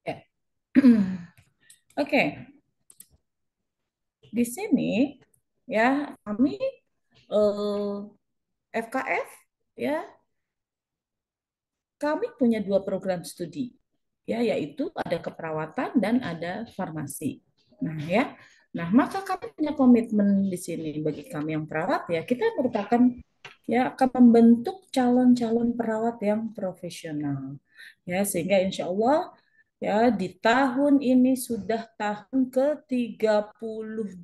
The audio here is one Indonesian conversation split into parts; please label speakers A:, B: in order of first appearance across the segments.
A: Ya. Oke, di sini ya kami FKF ya kami punya dua program studi ya yaitu ada keperawatan dan ada farmasi. Nah ya, nah maka kami punya komitmen di sini bagi kami yang perawat ya kita merupakan ya akan membentuk calon-calon perawat yang profesional ya sehingga insya Allah ya di tahun ini sudah tahun ke-32.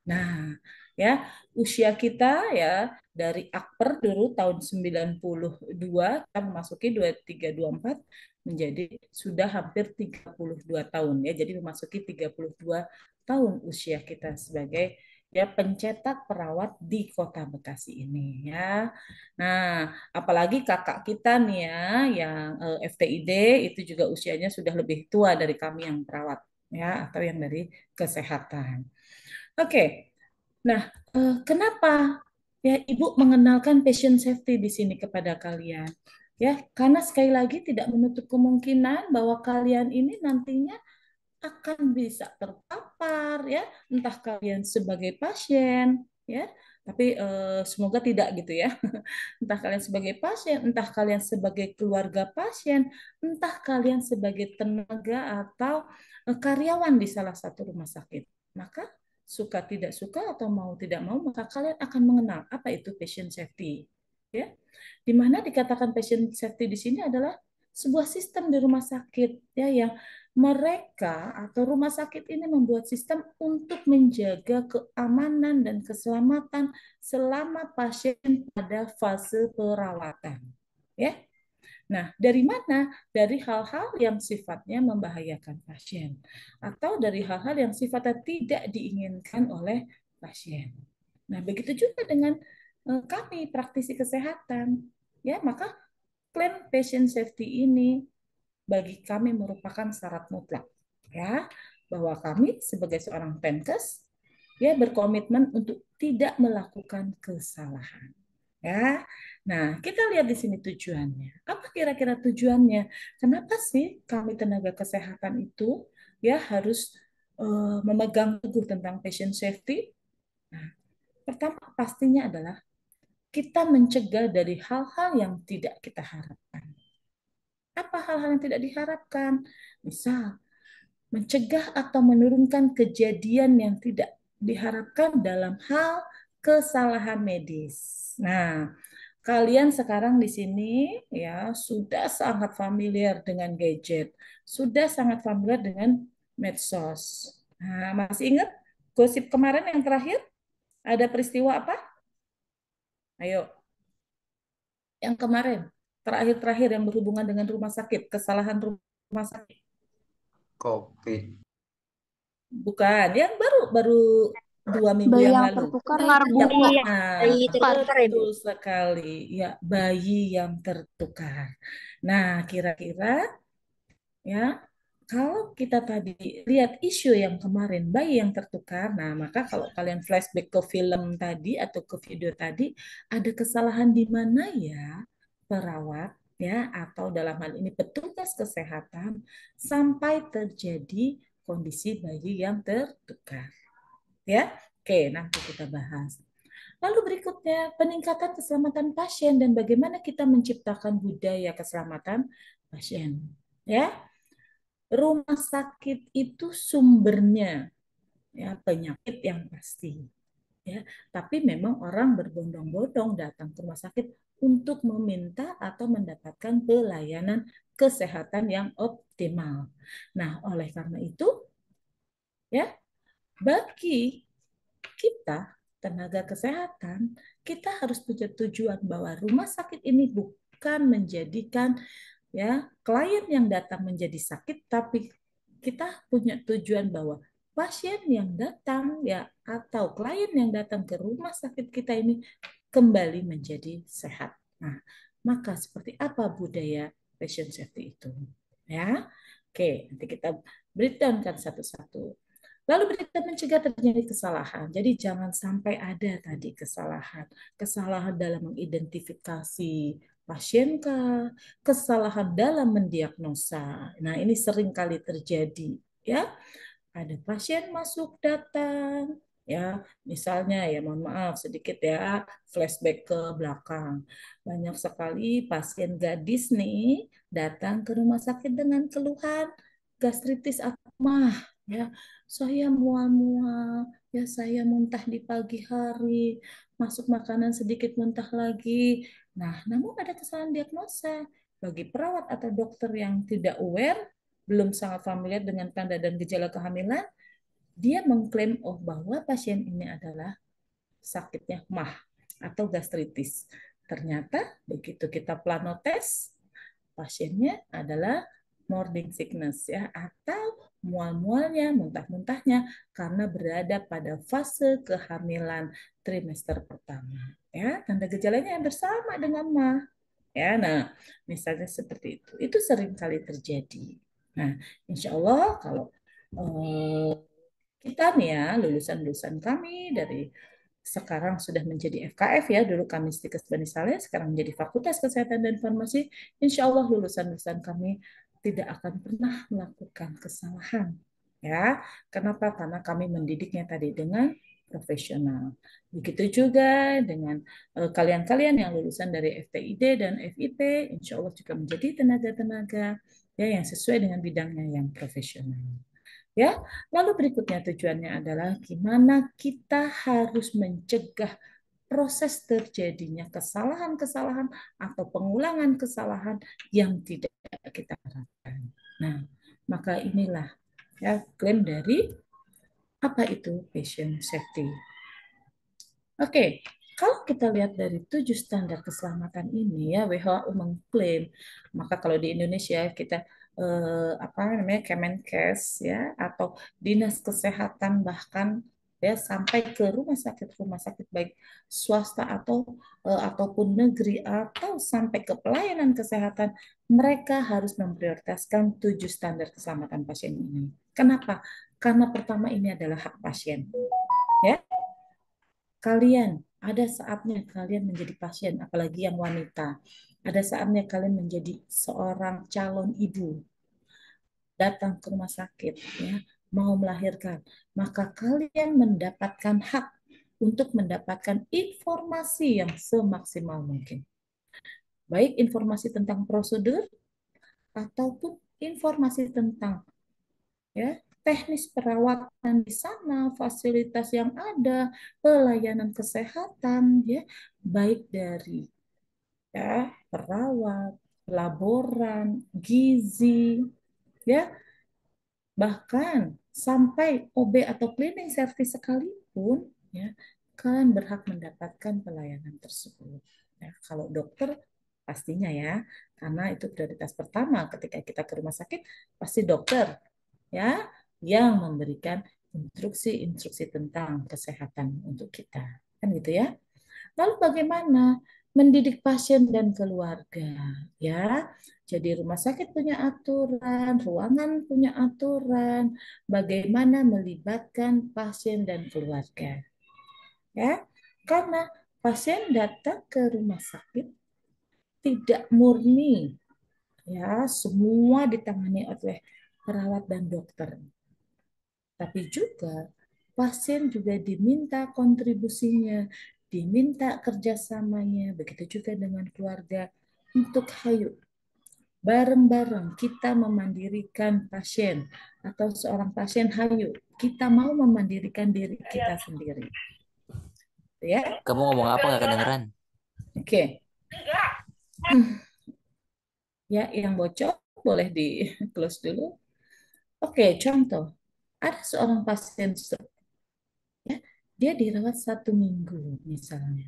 A: Nah, ya usia kita ya dari Akper dulu tahun 92 kita memasuki 2324 menjadi sudah hampir 32 tahun ya. Jadi memasuki 32 tahun usia kita sebagai ya pencetak perawat di Kota Bekasi ini ya. Nah, apalagi kakak kita nih ya yang FTID itu juga usianya sudah lebih tua dari kami yang perawat ya atau yang dari kesehatan. Oke. Nah, kenapa ya Ibu mengenalkan patient safety di sini kepada kalian? Ya, karena sekali lagi tidak menutup kemungkinan bahwa kalian ini nantinya akan bisa terpapar ya, entah kalian sebagai pasien ya, tapi semoga tidak gitu ya. Entah kalian sebagai pasien, entah kalian sebagai keluarga pasien, entah kalian sebagai tenaga atau karyawan di salah satu rumah sakit. Maka suka tidak suka atau mau tidak mau maka kalian akan mengenal apa itu patient safety. Ya. Di mana dikatakan patient safety di sini adalah sebuah sistem di rumah sakit ya yang mereka atau rumah sakit ini membuat sistem untuk menjaga keamanan dan keselamatan selama pasien pada fase perawatan. Ya. Nah, dari mana? Dari hal-hal yang sifatnya membahayakan pasien atau dari hal-hal yang sifatnya tidak diinginkan oleh pasien. Nah, begitu juga dengan kami praktisi kesehatan. Ya, maka klaim patient safety ini bagi kami merupakan syarat mutlak ya bahwa kami sebagai seorang penkes ya berkomitmen untuk tidak melakukan kesalahan ya. Nah, kita lihat di sini tujuannya. Apa kira-kira tujuannya? Kenapa sih kami tenaga kesehatan itu ya harus memegang teguh tentang patient safety? Nah, pertama pastinya adalah kita mencegah dari hal-hal yang tidak kita harapkan. Apa hal-hal yang tidak diharapkan? Misal, mencegah atau menurunkan kejadian yang tidak diharapkan dalam hal kesalahan medis. Nah, kalian sekarang di sini ya sudah sangat familiar dengan gadget, sudah sangat familiar dengan medsos. Nah, masih ingat gosip kemarin yang terakhir? Ada peristiwa apa? Ayo, yang kemarin, terakhir-terakhir yang berhubungan dengan rumah sakit, kesalahan rumah sakit.
B: COVID.
A: Bukan, yang baru baru 2 minggu
C: Bayi
A: yang
C: yang
A: lalu.
C: tertukar
D: Dengar
C: itu.
A: Ya,
D: bunyi yang
A: nah,
D: bayi tertukar ya, Bu.
A: betul sekali. Ya, bayi yang tertukar. Nah, kira-kira ya, kalau kita tadi lihat isu yang kemarin, bayi yang tertukar, nah maka kalau kalian flashback ke film tadi atau ke video tadi, ada kesalahan di mana ya perawat ya atau dalam hal ini petugas kesehatan sampai terjadi kondisi bayi yang tertukar. Ya, oke, nanti kita bahas. Lalu berikutnya, peningkatan keselamatan pasien dan bagaimana kita menciptakan budaya keselamatan pasien. Ya, rumah sakit itu sumbernya ya penyakit yang pasti ya, tapi memang orang berbondong-bondong datang ke rumah sakit untuk meminta atau mendapatkan pelayanan kesehatan yang optimal. Nah, oleh karena itu ya bagi kita tenaga kesehatan, kita harus punya tujuan bahwa rumah sakit ini bukan menjadikan ya klien yang datang menjadi sakit, tapi kita punya tujuan bahwa pasien yang datang ya atau klien yang datang ke rumah sakit kita ini kembali menjadi sehat. Nah, maka seperti apa budaya patient safety itu? Ya, oke, nanti kita breakdown kan satu-satu. Lalu kita mencegah terjadi kesalahan. Jadi jangan sampai ada tadi kesalahan. Kesalahan dalam mengidentifikasi pasien kah, kesalahan dalam mendiagnosa. Nah, ini sering kali terjadi, ya. Ada pasien masuk datang, ya, misalnya ya mohon maaf sedikit ya, flashback ke belakang. Banyak sekali pasien gadis nih datang ke rumah sakit dengan keluhan gastritis atau mah, ya. Saya mual-mual, ya saya muntah di pagi hari, masuk makanan sedikit muntah lagi. Nah, namun ada kesalahan diagnosa. Bagi perawat atau dokter yang tidak aware, belum sangat familiar dengan tanda dan gejala kehamilan, dia mengklaim oh bahwa pasien ini adalah sakitnya MAH atau gastritis. Ternyata begitu kita planotes, pasiennya adalah morning sickness ya atau mual-mualnya, muntah-muntahnya karena berada pada fase kehamilan trimester pertama. Ya, tanda gejalanya yang bersama dengan MAH. Ya, nah, misalnya seperti itu. Itu sering kali terjadi. Nah, insya Allah kalau eh, kita nih ya, lulusan-lulusan kami dari sekarang sudah menjadi FKF ya, dulu kami Stikes Bani Saleh, sekarang menjadi Fakultas Kesehatan dan Farmasi, insya Allah lulusan-lulusan kami tidak akan pernah melakukan kesalahan. Ya, kenapa? Karena kami mendidiknya tadi dengan profesional. Begitu juga dengan kalian-kalian yang lulusan dari FTID dan FIP, insya Allah juga menjadi tenaga-tenaga ya yang sesuai dengan bidangnya yang profesional. Ya, lalu berikutnya tujuannya adalah gimana kita harus mencegah proses terjadinya kesalahan-kesalahan atau pengulangan kesalahan yang tidak kita harapkan. Nah, maka inilah ya klaim dari apa itu patient safety. Oke, kalau kita lihat dari 7 standar keselamatan ini ya WHO mengklaim, maka kalau di Indonesia kita apa namanya Kemenkes ya atau Dinas Kesehatan bahkan ya sampai ke rumah sakit baik swasta atau ataupun negeri atau sampai ke pelayanan kesehatan mereka harus memprioritaskan 7 standar keselamatan pasien ini. Kenapa? Karena pertama ini adalah hak pasien. Ya, kalian ada saatnya kalian menjadi pasien, apalagi yang wanita. Ada saatnya kalian menjadi seorang calon ibu, datang ke rumah sakit, ya, mau melahirkan. Maka kalian mendapatkan hak untuk mendapatkan informasi yang semaksimal mungkin. Baik informasi tentang prosedur ataupun informasi tentang ya teknis perawatan di sana, fasilitas yang ada, pelayanan kesehatan ya, baik dari ya perawat, laboran, gizi, ya bahkan sampai OB atau cleaning service sekalipun ya kalian berhak mendapatkan pelayanan tersebut. Ya, kalau dokter pastinya ya, karena itu prioritas pertama ketika kita ke rumah sakit pasti dokter ya yang memberikan instruksi-instruksi tentang kesehatan untuk kita. Kan gitu ya. Lalu bagaimana mendidik pasien dan keluarga ya? Jadi rumah sakit punya aturan, ruangan punya aturan, bagaimana melibatkan pasien dan keluarga ya. Karena pasien datang ke rumah sakit tidak murni ya, semua ditangani oleh perawat dan dokter. Tapi juga pasien juga diminta kontribusinya, diminta kerjasamanya, begitu juga dengan keluarga untuk hayu. Bareng-bareng kita memandirikan pasien atau seorang pasien hayu. Kita mau memandirikan diri kita sendiri. Ya,
C: Kamu ngomong apa nggak kedengeran?
A: oke. Ya, yang bocor boleh di close dulu. Oke, contoh. Ada seorang pasien stroke, ya, dia dirawat 1 minggu misalnya.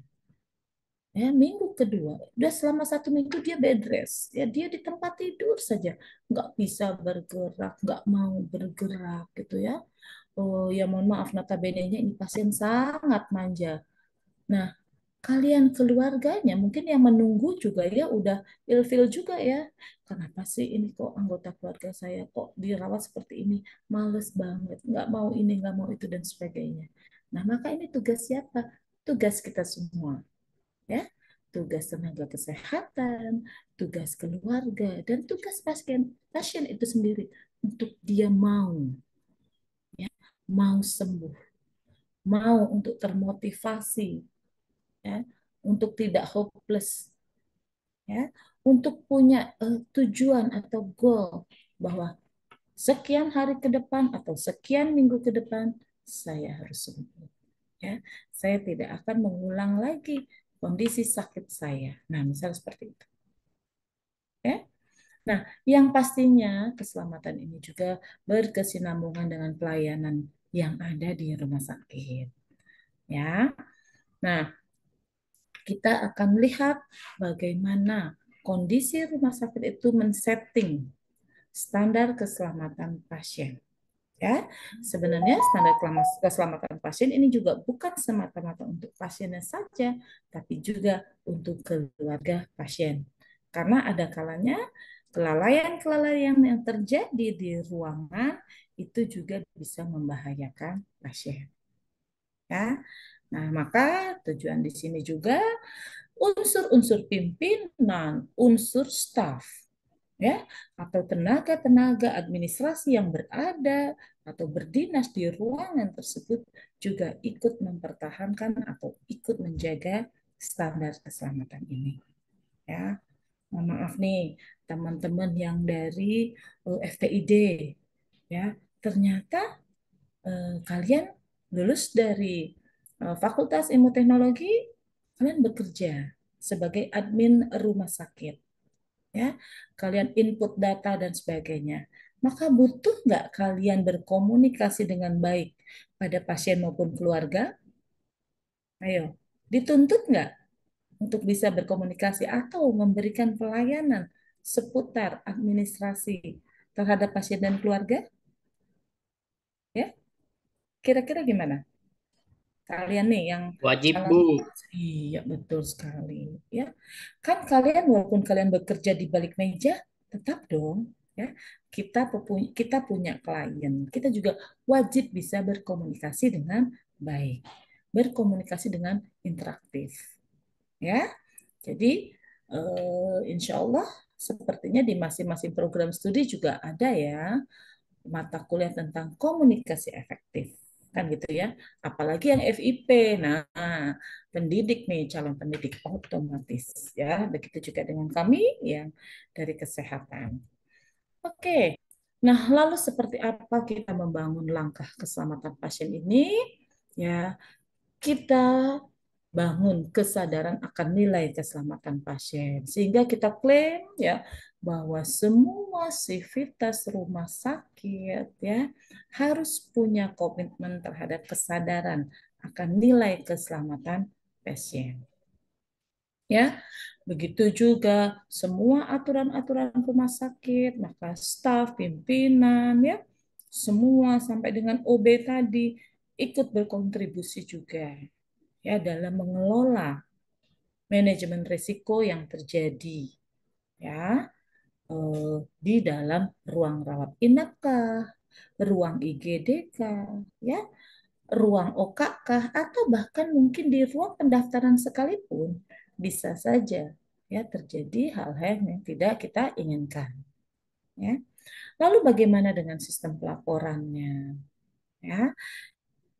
A: Ya, minggu kedua, udah selama 1 minggu dia bed rest. Ya, dia di tempat tidur saja, nggak bisa bergerak, nggak mau bergerak gitu ya. Oh ya mohon maaf, notabene-nya ini pasien sangat manja. Nah, kalian keluarganya mungkin yang menunggu juga ya udah ilfil juga ya. Kenapa sih ini kok anggota keluarga saya kok dirawat seperti ini? Males banget, nggak mau ini, nggak mau itu dan sebagainya. Nah, maka ini tugas siapa? Tugas kita semua. Ya, tugas tenaga kesehatan, tugas keluarga, dan tugas pasien. Pasien itu sendiri untuk dia mau, ya, mau sembuh, mau untuk termotivasi, ya, untuk tidak hopeless, ya, untuk punya tujuan atau goal bahwa sekian hari ke depan atau sekian minggu ke depan saya harus sembuh, ya. Saya tidak akan mengulang lagi kondisi sakit saya. Nah, misal seperti itu, ya. Nah, yang pastinya keselamatan ini juga berkesinambungan dengan pelayanan yang ada di rumah sakit, ya. Nah, kita akan melihat bagaimana kondisi rumah sakit itu men-setting standar keselamatan pasien. Ya, sebenarnya standar keselamatan pasien ini juga bukan semata-mata untuk pasiennya saja, tapi juga untuk keluarga pasien. Karena ada kalanya kelalaian-kelalaian yang terjadi di ruangan itu juga bisa membahayakan pasien. Ya, nah maka tujuan di sini juga unsur-unsur pimpinan, unsur staf, ya, atau tenaga-tenaga administrasi yang berada atau berdinas di ruangan tersebut juga ikut mempertahankan atau ikut menjaga standar keselamatan ini. Ya, mohon maaf nih teman-teman yang dari FTID, ya, ternyata kalian lulus dari Fakultas Ilmu Teknologi, kalian bekerja sebagai admin rumah sakit, ya, kalian input data dan sebagainya. Maka butuh nggak kalian berkomunikasi dengan baik pada pasien maupun keluarga? Ayo, dituntut nggak untuk bisa berkomunikasi atau memberikan pelayanan seputar administrasi terhadap pasien dan keluarga? Ya, kira-kira gimana? Kalian nih yang
B: Wajib,
A: calon,
B: Bu.
A: iya betul sekali, ya. Kan kalian walaupun kalian bekerja di balik meja, tetap dong, ya. Kita punya klien, kita juga wajib bisa berkomunikasi dengan baik, berkomunikasi dengan interaktif, ya. Jadi insya Allah sepertinya di masing-masing program studi juga ada ya mata kuliah tentang komunikasi efektif, kan gitu ya, apalagi yang FIP. Nah, pendidik nih, calon pendidik otomatis, ya, begitu juga dengan kami yang dari kesehatan. Oke, nah lalu seperti apa kita membangun langkah keselamatan pasien ini? Ya, kita bangun kesadaran akan nilai keselamatan pasien sehingga kita klaim ya bahwa semua sivitas rumah sakit ya harus punya komitmen terhadap kesadaran akan nilai keselamatan pasien, ya. Begitu juga semua aturan-aturan rumah sakit, maka staf, pimpinan, ya, semua sampai dengan OB tadi ikut berkontribusi juga, ya, dalam mengelola manajemen risiko yang terjadi, ya, di dalam ruang rawat inap kah, ruang IGD kah, ya, ruang OK kah, atau bahkan mungkin di ruang pendaftaran sekalipun bisa saja ya terjadi hal-hal yang tidak kita inginkan, ya. Lalu bagaimana dengan sistem pelaporannya, ya?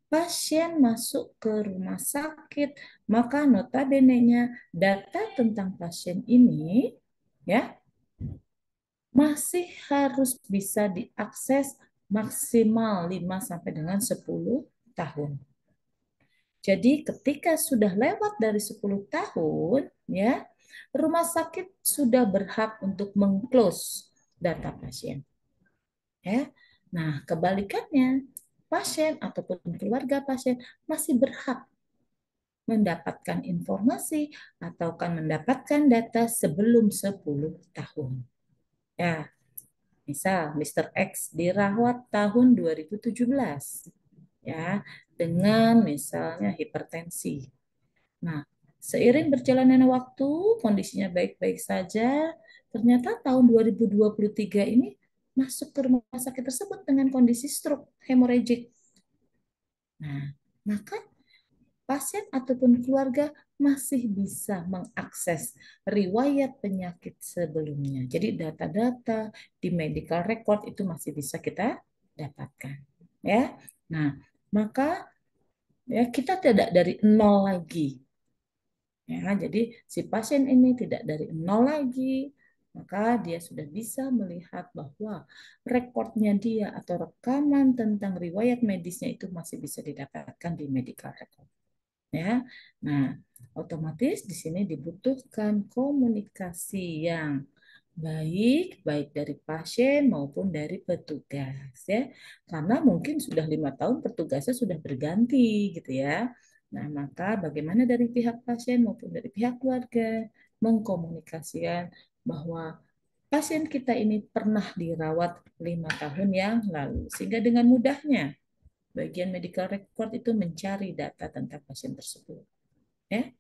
A: Pasien masuk ke rumah sakit, maka notabene-nya data tentang pasien ini ya masih harus bisa diakses maksimal 5 sampai dengan 10 tahun. Jadi ketika sudah lewat dari 10 tahun, ya, rumah sakit sudah berhak untuk mengclose data pasien. Ya. Nah, kebalikannya, pasien ataupun keluarga pasien masih berhak mendapatkan informasi atau kan mendapatkan data sebelum 10 tahun. Ya, misal Mr. X dirawat tahun 2017 ya dengan misalnya hipertensi. Nah, seiring berjalannya waktu, kondisinya baik-baik saja, ternyata tahun 2023 ini masuk ke rumah sakit tersebut dengan kondisi stroke hemorrhagic. Nah, maka pasien ataupun keluarga masih bisa mengakses riwayat penyakit sebelumnya. Jadi data-data di medical record itu masih bisa kita dapatkan, ya. Nah, maka ya kita tidak dari nol lagi. Ya, jadi si pasien ini tidak dari nol lagi, maka dia sudah bisa melihat bahwa rekodnya dia atau rekaman tentang riwayat medisnya itu masih bisa didapatkan di medical record. Ya, nah otomatis di sini dibutuhkan komunikasi yang baik, baik dari pasien maupun dari petugas ya. Karena mungkin sudah 5 tahun petugasnya sudah berganti gitu ya. Nah, maka bagaimana dari pihak pasien maupun dari pihak keluarga mengkomunikasikan bahwa pasien kita ini pernah dirawat 5 tahun yang lalu. Sehingga dengan mudahnya bagian medical record itu mencari data tentang pasien tersebut. Ya.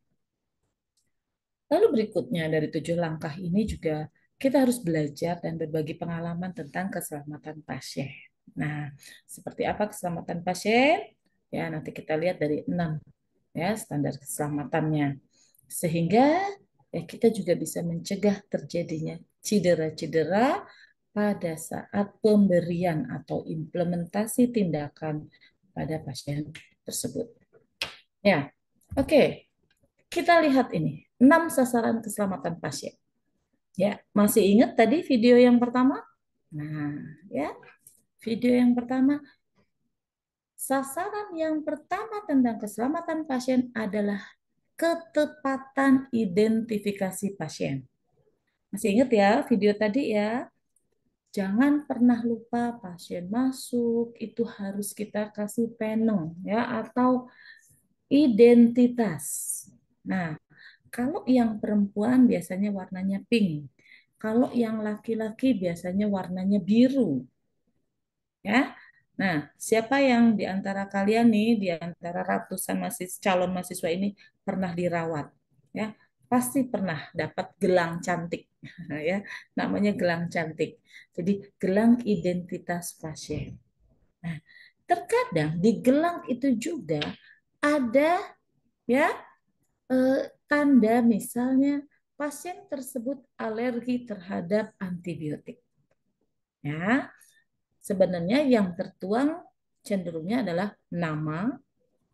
A: Lalu berikutnya dari 7 langkah ini juga kita harus belajar dan berbagi pengalaman tentang keselamatan pasien. Nah, seperti apa keselamatan pasien? Ya, nanti kita lihat dari 6 ya standar keselamatannya. Sehingga ya kita juga bisa mencegah terjadinya cedera-cedera pada saat pemberian atau implementasi tindakan pada pasien tersebut. Ya, oke. Kita lihat ini, 6 sasaran keselamatan pasien. Ya, masih ingat tadi video yang pertama? Nah, ya, video yang pertama, sasaran yang pertama tentang keselamatan pasien adalah ketepatan identifikasi pasien. Masih ingat ya video tadi ya? Jangan pernah lupa pasien masuk itu harus kita kasih peneng ya atau identitas. Nah, kalau yang perempuan biasanya warnanya pink. Kalau yang laki-laki biasanya warnanya biru. Ya. Nah, siapa yang di antara kalian nih, di antara ratusan calon mahasiswa ini pernah dirawat? Ya, pasti pernah dapat gelang cantik. Ya, namanya gelang cantik. Jadi, gelang identitas pasien. Nah, terkadang di gelang itu juga ada ya tanda misalnya pasien tersebut alergi terhadap antibiotik. Ya, sebenarnya yang tertuang cenderungnya adalah nama,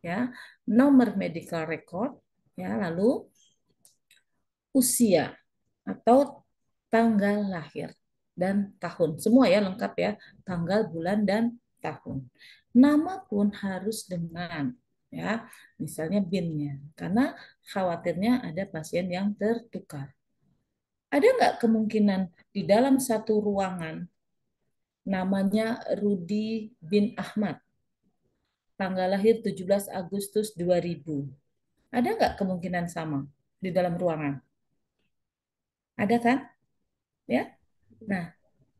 A: ya, nomor medical record, ya, lalu usia atau tanggal lahir dan tahun. Semua ya lengkap ya, tanggal, bulan dan tahun. Nama pun harus dengan ya, misalnya BIN-nya karena khawatirnya ada pasien yang tertukar. Ada nggak kemungkinan di dalam satu ruangan namanya Rudi bin Ahmad, tanggal lahir 17 Agustus 2000? Ada nggak kemungkinan sama di dalam ruangan? Ada kan? Ya. Nah,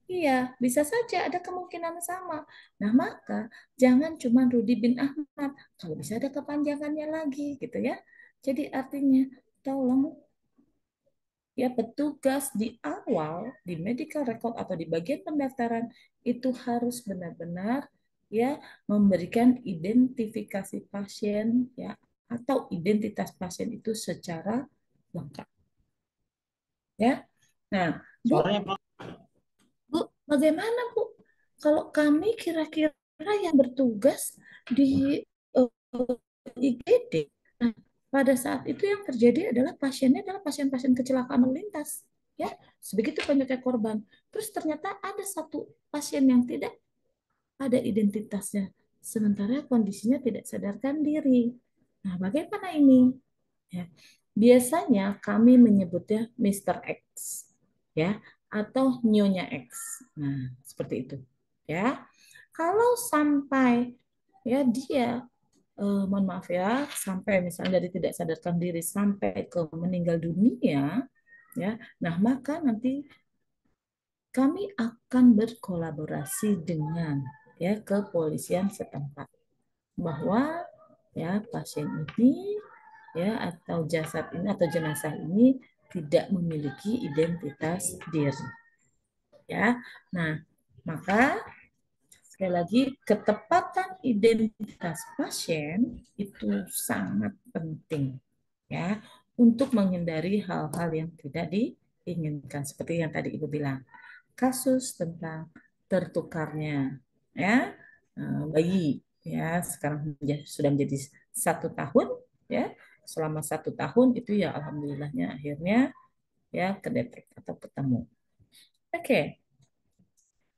A: iya, bisa saja ada kemungkinan sama. Nah, maka jangan cuma Rudi bin Ahmad, kalau bisa ada kepanjangannya lagi gitu ya. Jadi artinya tolong ya petugas di awal di medical record atau di bagian pendaftaran itu harus benar-benar ya memberikan identifikasi pasien ya atau identitas pasien itu secara lengkap ya. Nah, Bu,
B: Suaranya
A: Bu, bagaimana Bu? Kalau kami kira-kira yang bertugas di IGD, nah, pada saat itu yang terjadi adalah pasiennya adalah pasien-pasien kecelakaan lalu lintas, ya, sebegitu banyaknya korban. Terus ternyata ada satu pasien yang tidak ada identitasnya, sementara kondisinya tidak sadarkan diri. Nah, bagaimana ini? Ya, biasanya kami menyebutnya Mister X, ya, atau Nyonya X. Nah, seperti itu, ya. Kalau sampai ya dia mohon maaf ya, sampai misalnya dari tidak sadarkan diri sampai ke meninggal dunia, ya. Nah, maka nanti kami akan berkolaborasi dengan ya kepolisian setempat bahwa ya pasien ini ya atau jasad ini atau jenazah ini tidak memiliki identitas diri. Ya. Nah, maka Sekali lagi, ketepatan identitas pasien itu sangat penting ya untuk menghindari hal-hal yang tidak diinginkan seperti yang tadi Ibu bilang. Kasus tentang tertukarnya ya bayi ya sekarang sudah menjadi 1 tahun ya. Selama 1 tahun itu ya alhamdulillahnya akhirnya ya kedetek atau ketemu. Oke.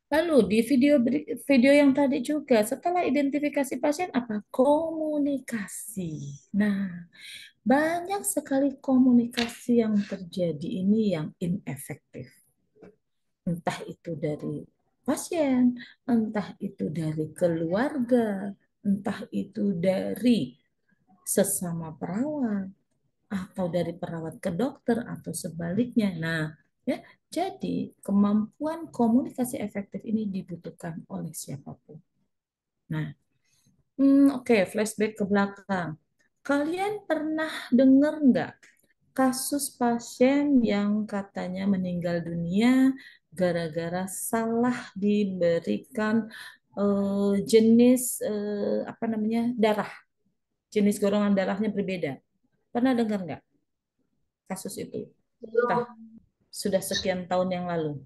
A: Lalu di video yang tadi juga setelah identifikasi pasien apa? Komunikasi. Nah, banyak sekali komunikasi yang terjadi ini yang inefektif. Entah itu dari pasien, entah itu dari keluarga, entah itu dari sesama perawat, atau dari perawat ke dokter, atau sebaliknya. Nah, ya, jadi kemampuan komunikasi efektif ini dibutuhkan oleh siapapun. Nah, oke, flashback ke belakang. Kalian pernah dengar nggak kasus pasien yang katanya meninggal dunia gara-gara salah diberikan jenis apa namanya darah, jenis golongan darahnya berbeda. Pernah dengar nggak kasus itu? Entah sudah sekian tahun yang lalu,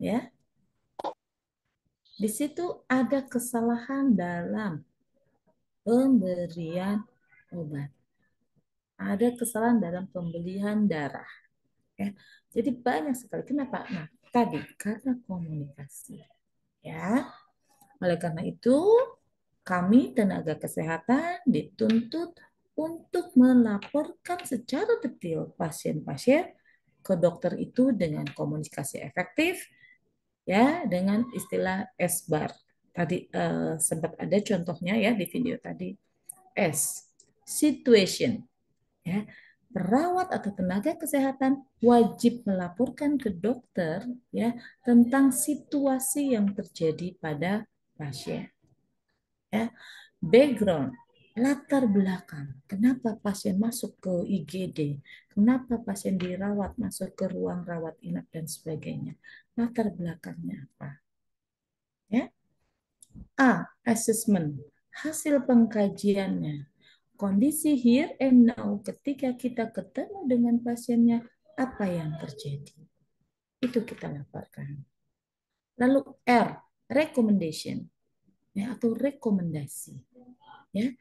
A: ya. Di situ ada kesalahan dalam pemberian obat. Ada kesalahan dalam pembelian darah. Ya. Jadi banyak sekali. Kenapa? Nah, tadi karena komunikasi. Ya, oleh karena itu kami tenaga kesehatan dituntut untuk melaporkan secara detail pasien-pasien ke dokter itu dengan komunikasi efektif, ya, dengan istilah SBAR. Tadi sempat ada contohnya ya di video tadi. S, situation. Ya, perawat atau tenaga kesehatan wajib melaporkan ke dokter ya tentang situasi yang terjadi pada pasien. Ya, background, latar belakang, kenapa pasien masuk ke IGD, kenapa pasien dirawat masuk ke ruang rawat inap dan sebagainya. Latar belakangnya apa? Ya. A, assessment, hasil pengkajiannya. Kondisi here and now ketika kita ketemu dengan pasiennya, apa yang terjadi? Itu kita laporkan. Lalu R, recommendation ya atau rekomendasi. Ya,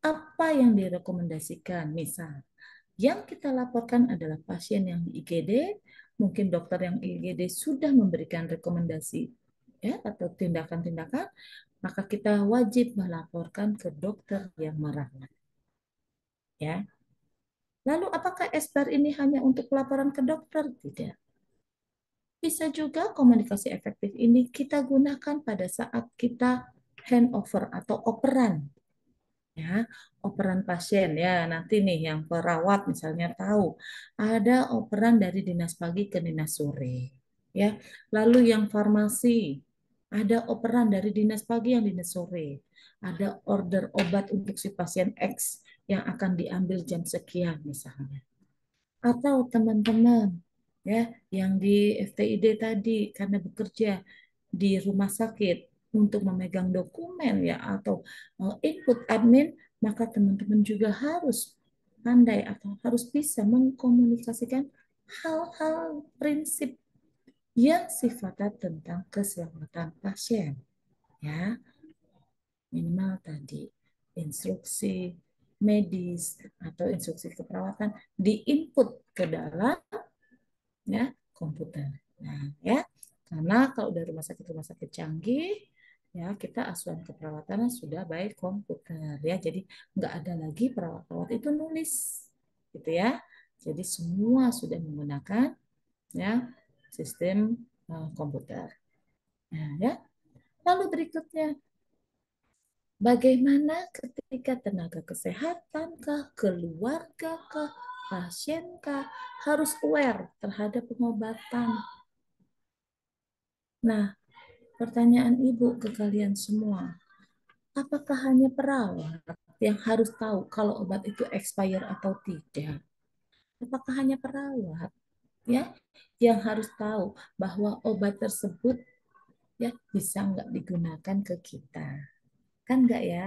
A: apa yang direkomendasikan? Misal, yang kita laporkan adalah pasien yang di IGD, mungkin dokter yang IGD sudah memberikan rekomendasi ya atau tindakan-tindakan, maka kita wajib melaporkan ke dokter yang merawat. Ya. Lalu apakah SBAR ini hanya untuk laporan ke dokter? Tidak. Bisa juga komunikasi efektif ini kita gunakan pada saat kita handover atau operan. Ya, operan pasien ya. Nanti nih yang perawat misalnya tahu ada operan dari dinas pagi ke dinas sore. Ya. Lalu yang farmasi ada operan dari dinas pagi yang dinas sore. Ada order obat untuk si pasien X yang akan diambil jam sekian misalnya. Atau teman-teman ya yang di FTID tadi karena bekerja di rumah sakit untuk memegang dokumen ya atau input admin, maka teman-teman juga harus pandai atau harus bisa mengkomunikasikan hal-hal prinsip yang sifatnya tentang keselamatan pasien ya, minimal tadi instruksi medis atau instruksi keperawatan diinput ke dalam ya komputer. Nah, ya. Karena kalau udah rumah sakit canggih ya kita asuhan keperawatan sudah baik komputer ya. Jadi nggak ada lagi perawat-perawat itu nulis gitu ya. Jadi semua sudah menggunakan ya sistem komputer. Nah, ya. Lalu berikutnya bagaimana ketika tenaga kesehatan kah, keluarga kah, pasien kah harus aware terhadap pengobatan. Nah, pertanyaan Ibu ke kalian semua, apakah hanya perawat yang harus tahu kalau obat itu expire atau tidak? Apakah hanya perawat ya yang harus tahu bahwa obat tersebut ya bisa nggak digunakan ke kita? Kan nggak ya?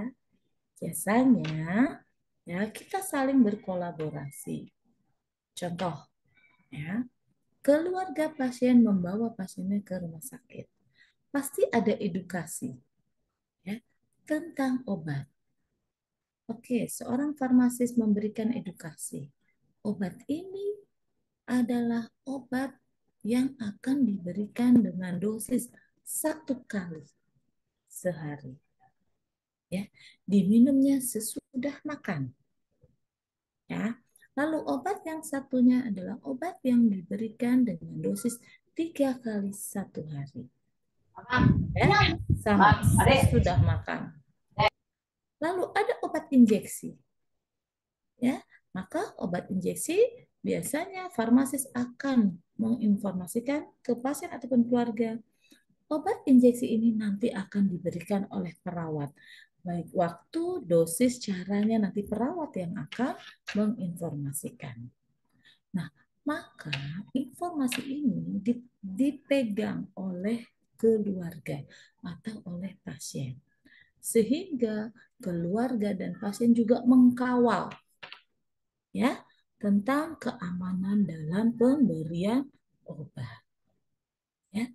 A: Biasanya ya kita saling berkolaborasi. Contoh ya, keluarga pasien membawa pasiennya ke rumah sakit. Pasti ada edukasi ya tentang obat. Oke, seorang farmasis memberikan edukasi. Obat ini adalah obat yang akan diberikan dengan dosis 1 kali sehari. Ya, diminumnya sesudah makan. Ya, lalu obat yang satunya adalah obat yang diberikan dengan dosis 3 kali 1 hari. Ya, sama sesudah makan. Lalu ada obat injeksi. Ya, maka obat injeksi biasanya farmasis akan menginformasikan ke pasien ataupun keluarga. Obat injeksi ini nanti akan diberikan oleh perawat. Baik waktu, dosis, caranya nanti perawat yang akan menginformasikan. Nah, maka informasi ini dipegang oleh keluarga atau oleh pasien. Sehingga keluarga dan pasien juga mengkawal ya tentang keamanan dalam pemberian obat. Ya,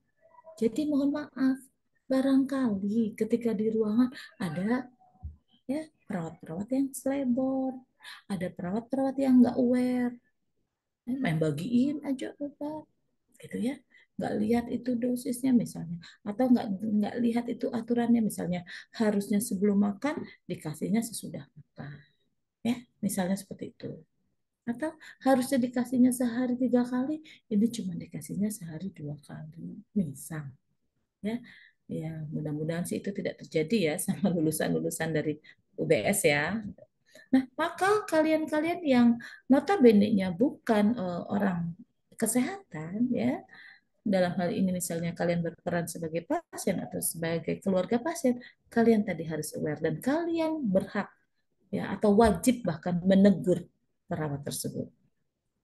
A: jadi mohon maaf, barangkali ketika di ruangan ada ya perawat-perawat yang selebor, ada perawat-perawat yang nggak aware, main bagiin aja obat, gitu ya, nggak lihat itu dosisnya misalnya, atau nggak lihat itu aturannya misalnya harusnya sebelum makan dikasihnya sesudah makan, ya misalnya seperti itu. Atau harusnya dikasihnya sehari 3 kali, ini cuma dikasihnya sehari 2 kali, misal. Ya, ya mudah-mudahan sih itu tidak terjadi ya sama lulusan-lulusan dari UBS ya. Nah, maka kalian-kalian yang notabene-nya bukan orang kesehatan ya, dalam hal ini misalnya kalian berperan sebagai pasien atau sebagai keluarga pasien, kalian tadi harus aware dan kalian berhak ya atau wajib bahkan menegur perawat tersebut.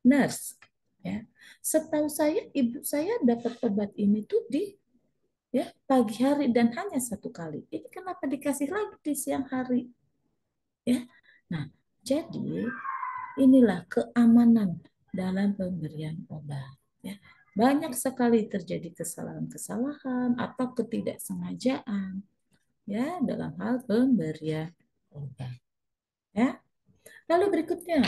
A: Nurse ya. Setahu saya ibu saya dapat obat ini tuh di ya pagi hari dan hanya 1 kali. Ini kenapa dikasih lagi di siang hari? Ya. Nah, jadi inilah keamanan dalam pemberian obat. Ya. Banyak sekali terjadi kesalahan-kesalahan atau ketidaksengajaan ya dalam hal pemberian obat. Ya. Lalu berikutnya,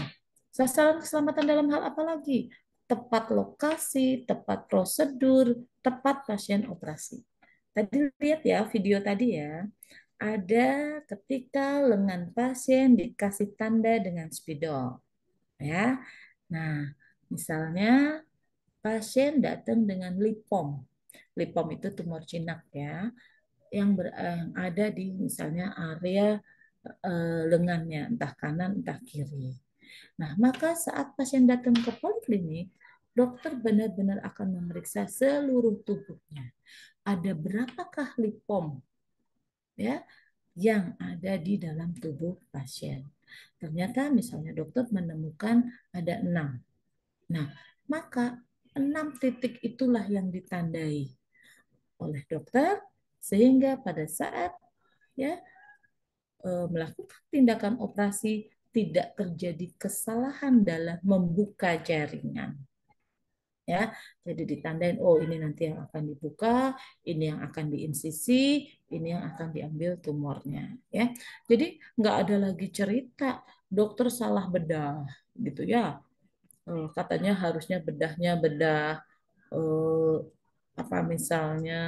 A: sasaran keselamatan dalam hal apa lagi? Tepat lokasi, tepat prosedur, tepat pasien operasi. Tadi lihat ya video tadi ya. Ada ketika lengan pasien dikasih tanda dengan spidol. Ya. Nah, misalnya pasien datang dengan lipom. Lipom itu tumor jinak ya, yang ada di misalnya area lengannya, entah kanan, entah kiri. Nah, maka saat pasien datang ke poliklinik, dokter benar-benar akan memeriksa seluruh tubuhnya. Ada berapakah lipom ya yang ada di dalam tubuh pasien. Ternyata misalnya dokter menemukan ada 6. Nah, maka 6 titik itulah yang ditandai oleh dokter sehingga pada saat ya melakukan tindakan operasi tidak terjadi kesalahan dalam membuka jaringan. Ya, jadi ditandain, oh ini nanti yang akan dibuka, ini yang akan diinsisi, ini yang akan diambil tumornya. Ya, jadi nggak ada lagi cerita dokter salah bedah, gitu ya. Katanya harusnya bedahnya bedah eh, apa misalnya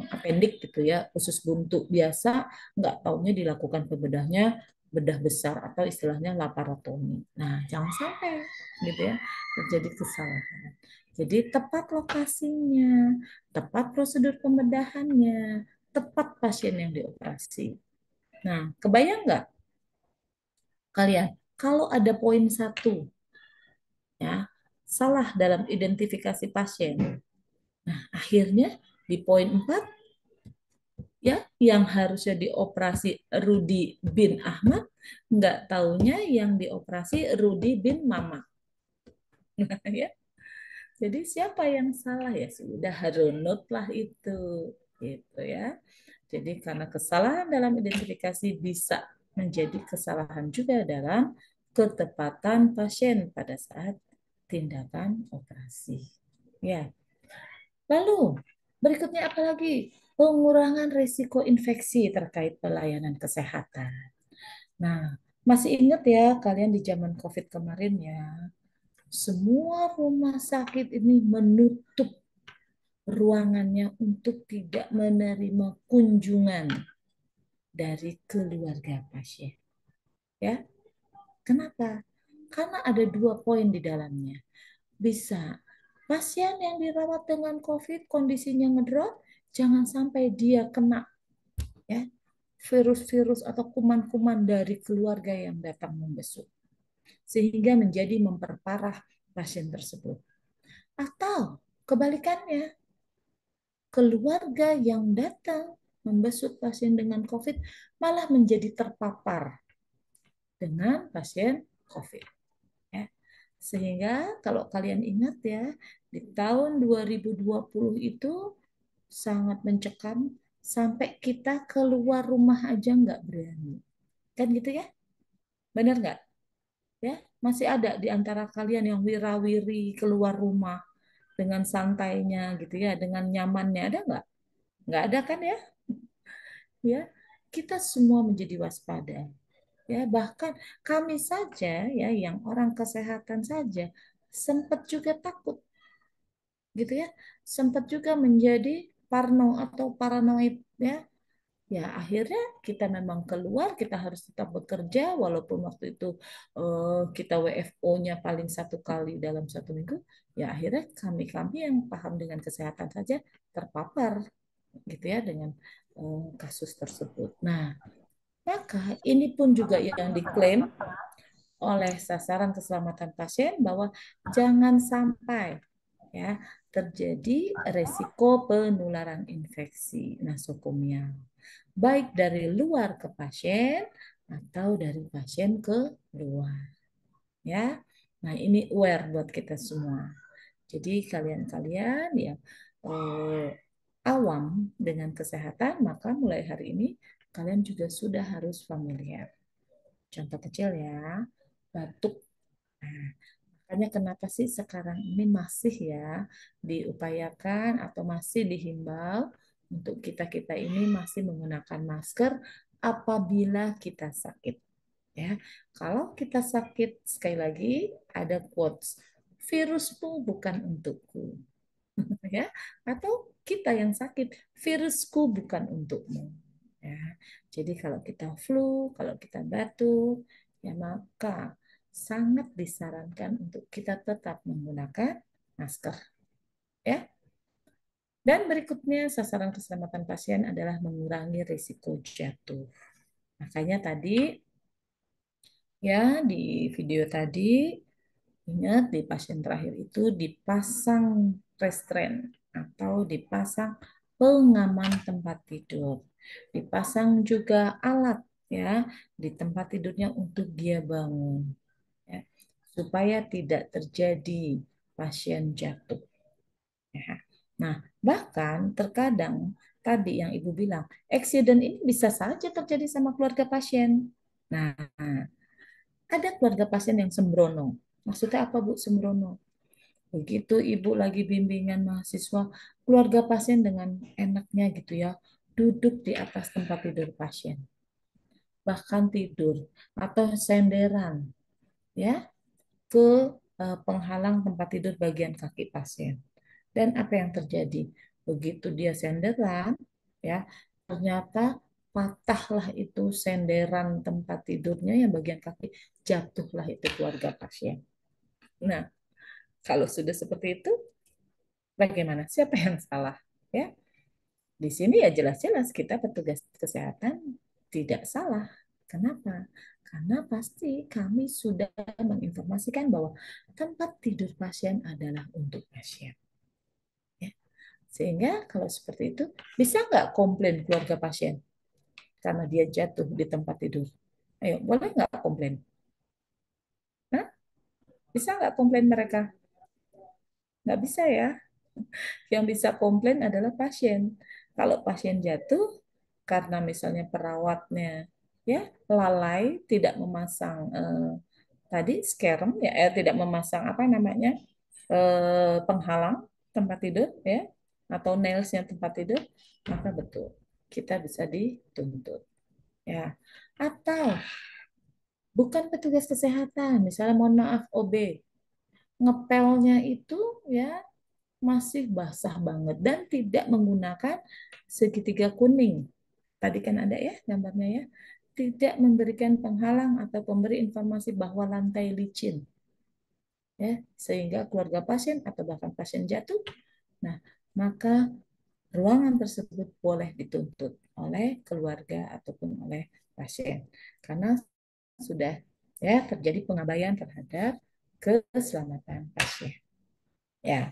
A: appendix gitu ya, usus buntu biasa, nggak taunya dilakukan pembedahnya bedah besar atau istilahnya laparotomi. Nah, jangan sampai gitu ya terjadi kesalahan. Jadi tepat lokasinya, tepat prosedur pembedahannya, tepat pasien yang dioperasi. Nah, kebayang nggak kalian kalau ada poin satu ya salah dalam identifikasi pasien. Nah, akhirnya di poin 4 ya yang harusnya dioperasi Rudi bin Ahmad nggak taunya yang dioperasi Rudi bin Mama. Ya. Jadi siapa yang salah ya sudah runut lah itu, gitu ya. Jadi karena kesalahan dalam identifikasi bisa menjadi kesalahan juga dalam ketepatan pasien pada saat tindakan operasi. Ya. Lalu berikutnya apa lagi? Pengurangan risiko infeksi terkait pelayanan kesehatan. Nah, masih ingat ya kalian di zaman COVID kemarin ya, semua rumah sakit ini menutup ruangannya untuk tidak menerima kunjungan dari keluarga pasien. Ya, kenapa? Karena ada dua poin di dalamnya. Bisa pasien yang dirawat dengan COVID kondisinya ngedrop, jangan sampai dia kena ya virus-virus atau kuman-kuman dari keluarga yang datang membesuk, sehingga menjadi memperparah pasien tersebut. Atau kebalikannya, keluarga yang datang membesuk pasien dengan COVID malah menjadi terpapar dengan pasien COVID. Ya. Sehingga kalau kalian ingat ya, di tahun 2020 itu sangat mencekam sampai kita keluar rumah aja nggak berani. Kan gitu ya? Benar nggak? Ya, masih ada di antara kalian yang wirawiri keluar rumah dengan santainya gitu ya, dengan nyamannya. Ada nggak? Nggak ada kan ya? Ya, kita semua menjadi waspada. Ya, bahkan kami saja ya, yang orang kesehatan saja sempat juga takut gitu ya, sempat juga menjadi parno atau paranoid ya. Ya, akhirnya kita memang keluar, kita harus tetap bekerja, walaupun waktu itu kita WFO-nya paling satu kali dalam satu minggu. Ya, akhirnya kami-kami yang paham dengan kesehatan saja terpapar, gitu ya, dengan kasus tersebut. Nah, maka ini pun juga yang diklaim oleh sasaran keselamatan pasien bahwa jangan sampai ya terjadi resiko penularan infeksi nosokomial baik dari luar ke pasien atau dari pasien ke luar ya. Nah, ini aware buat kita semua. Jadi kalian-kalian yang eh, awam dengan kesehatan, maka mulai hari ini kalian juga sudah harus familiar. Contoh kecil ya, batuk. Nah, makanya kenapa sih sekarang ini masih ya diupayakan atau masih dihimbau untuk kita-kita ini masih menggunakan masker apabila kita sakit. Ya, kalau kita sakit, sekali lagi ada quotes, virusmu bukan untukku, ya, atau kita yang sakit, virusku bukan untukmu. Ya, jadi kalau kita flu, kalau kita batuk, ya maka sangat disarankan untuk kita tetap menggunakan masker. Ya. Dan berikutnya sasaran keselamatan pasien adalah mengurangi risiko jatuh. Makanya tadi ya di video tadi ingat di pasien terakhir itu dipasang restrain atau dipasang pengaman tempat tidur. Dipasang juga alat ya di tempat tidurnya untuk dia bangun ya, supaya tidak terjadi pasien jatuh. Ya. Nah, bahkan terkadang tadi yang Ibu bilang, eksiden ini bisa saja terjadi sama keluarga pasien. Nah, ada keluarga pasien yang sembrono. Maksudnya apa Bu sembrono? Begitu Ibu lagi bimbingan mahasiswa, keluarga pasien dengan enaknya gitu ya, duduk di atas tempat tidur pasien, bahkan tidur atau senderan ya ke penghalang tempat tidur bagian kaki pasien. Dan apa yang terjadi? Begitu dia senderan, ya ternyata patahlah itu senderan tempat tidurnya yang bagian kaki, jatuhlah itu keluarga pasien. Nah, kalau sudah seperti itu, bagaimana? Siapa yang salah? Ya, di sini ya jelas-jelas kita petugas kesehatan tidak salah. Kenapa? Karena pasti kami sudah menginformasikan bahwa tempat tidur pasien adalah untuk pasien. Ya. Sehingga kalau seperti itu, bisa nggak komplain keluarga pasien karena dia jatuh di tempat tidur? Ayo, boleh nggak komplain? Hah? Bisa nggak komplain mereka? Nggak bisa ya. Yang bisa komplain adalah pasien. Kalau pasien jatuh karena misalnya perawatnya ya lalai, tidak memasang tadi scarem ya, tidak memasang apa namanya penghalang tempat tidur ya, atau nailsnya tempat tidur, maka betul kita bisa dituntut ya. Atau bukan petugas kesehatan, misalnya mohon maaf OB, ngepelnya itu ya masih basah banget dan tidak menggunakan segitiga kuning. Tadi kan ada ya gambarnya ya. Tidak memberikan penghalang atau pemberi informasi bahwa lantai licin ya, sehingga keluarga pasien atau bahkan pasien jatuh. Nah, maka ruangan tersebut boleh dituntut oleh keluarga ataupun oleh pasien karena sudah ya terjadi pengabaian terhadap keselamatan pasien. Ya,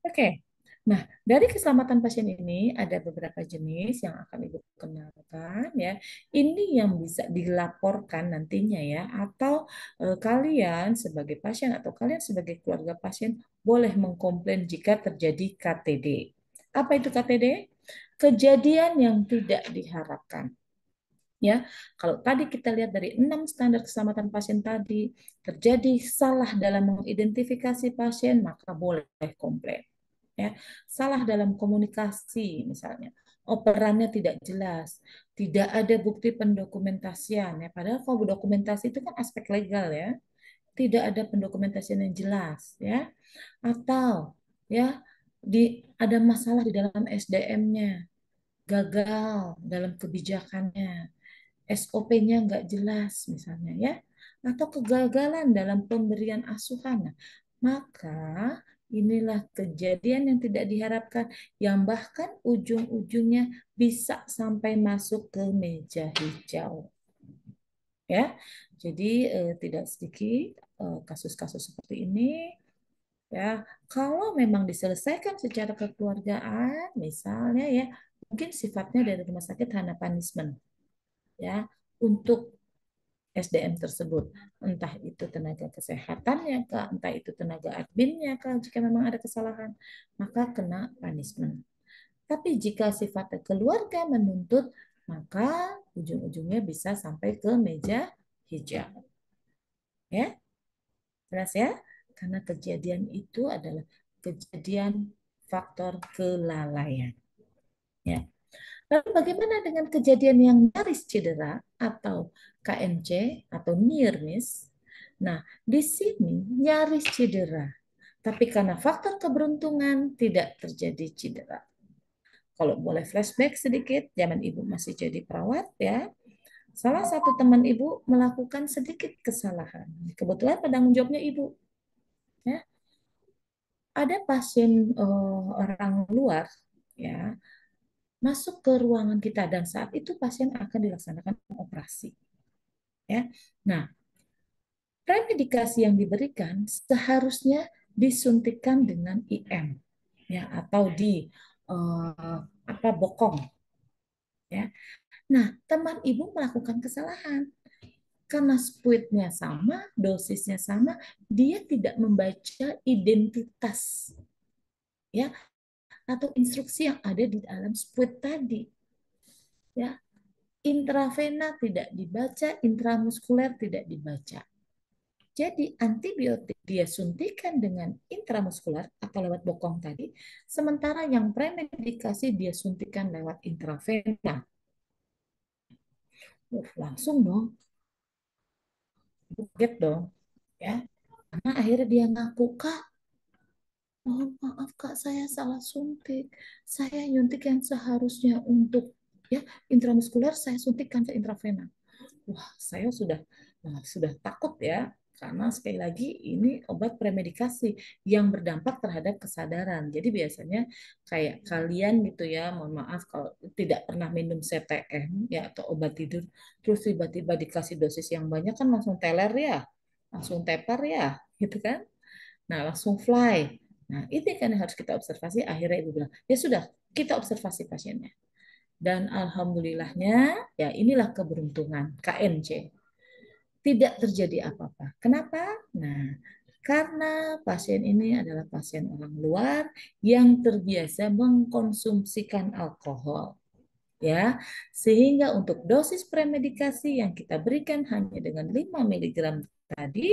A: oke. Nah, dari keselamatan pasien ini ada beberapa jenis yang akan Ibu kenalkan ya. Ini yang bisa dilaporkan nantinya ya, atau kalian sebagai pasien atau kalian sebagai keluarga pasien boleh mengkomplain jika terjadi KTD. Apa itu KTD? Kejadian yang tidak diharapkan. Ya, kalau tadi kita lihat dari 6 standar keselamatan pasien tadi, terjadi salah dalam mengidentifikasi pasien, maka boleh komplain ya. Salah dalam komunikasi misalnya, operannya tidak jelas, tidak ada bukti pendokumentasian ya. Padahal kalau dokumentasi itu kan aspek legal ya, tidak ada pendokumentasian yang jelas ya. Atau ya ada masalah di dalam SDM-nya, gagal dalam kebijakannya, SOP-nya nggak jelas misalnya ya, atau kegagalan dalam pemberian asuhan. Nah, maka inilah kejadian yang tidak diharapkan yang bahkan ujung-ujungnya bisa sampai masuk ke meja hijau. Ya, jadi tidak sedikit kasus-kasus seperti ini ya. Kalau memang diselesaikan secara kekeluargaan, misalnya ya, mungkin sifatnya dari rumah sakit hanya punishment ya untuk SDM tersebut, entah itu tenaga kesehatannya kah, entah itu tenaga adminnya kah, jika memang ada kesalahan, maka kena punishment. Tapi jika sifatnya keluarga menuntut, maka ujung-ujungnya bisa sampai ke meja hijau. Ya, jelas ya? Karena kejadian itu adalah kejadian faktor kelalaian. Ya. Lalu bagaimana dengan kejadian yang nyaris cedera atau KNC atau near miss? Nah, di sini nyaris cedera, tapi karena faktor keberuntungan tidak terjadi cedera. Kalau boleh flashback sedikit, zaman Ibu masih jadi perawat ya, salah satu teman Ibu melakukan sedikit kesalahan. Kebetulan penanggung jawabnya Ibu. Ya. Ada pasien orang luar ya masuk ke ruangan kita dan saat itu pasien akan dilaksanakan operasi. Ya. Nah, premedikasi yang diberikan seharusnya disuntikan dengan IM ya atau di apa bokong ya. Nah, teman ibu melakukan kesalahan karena spuitnya sama, dosisnya sama, dia tidak membaca identitas ya atau instruksi yang ada di dalam spuit tadi ya. Intravena tidak dibaca, intramuskuler tidak dibaca. Jadi antibiotik dia suntikan dengan intramuskuler atau lewat bokong tadi, sementara yang premedikasi dia suntikan lewat intravena. Langsung dong, kaget dong, ya. Karena akhirnya dia ngaku, Kak, mohon maaf Kak, saya salah suntik. Saya nyuntik yang seharusnya untuk ya intramuskuler, saya suntikkan ke intravena. Wah, saya sudah takut ya, karena sekali lagi ini obat premedikasi yang berdampak terhadap kesadaran. Jadi biasanya kayak kalian gitu ya, mohon maaf kalau tidak pernah minum CTM ya atau obat tidur, terus tiba-tiba dikasih dosis yang banyak kan langsung teler ya, langsung tepar ya, gitu kan? Nah, langsung fly. Nah, itu kan yang harus kita observasi. Akhirnya ibu bilang, ya sudah, kita observasi pasiennya. Dan alhamdulillahnya, ya inilah keberuntungan KNC. Tidak terjadi apa-apa. Kenapa? Nah, Karena pasien ini adalah pasien orang luar yang terbiasa mengkonsumsikan alkohol, ya. Sehingga untuk dosis premedikasi yang kita berikan hanya dengan 5 miligram tadi,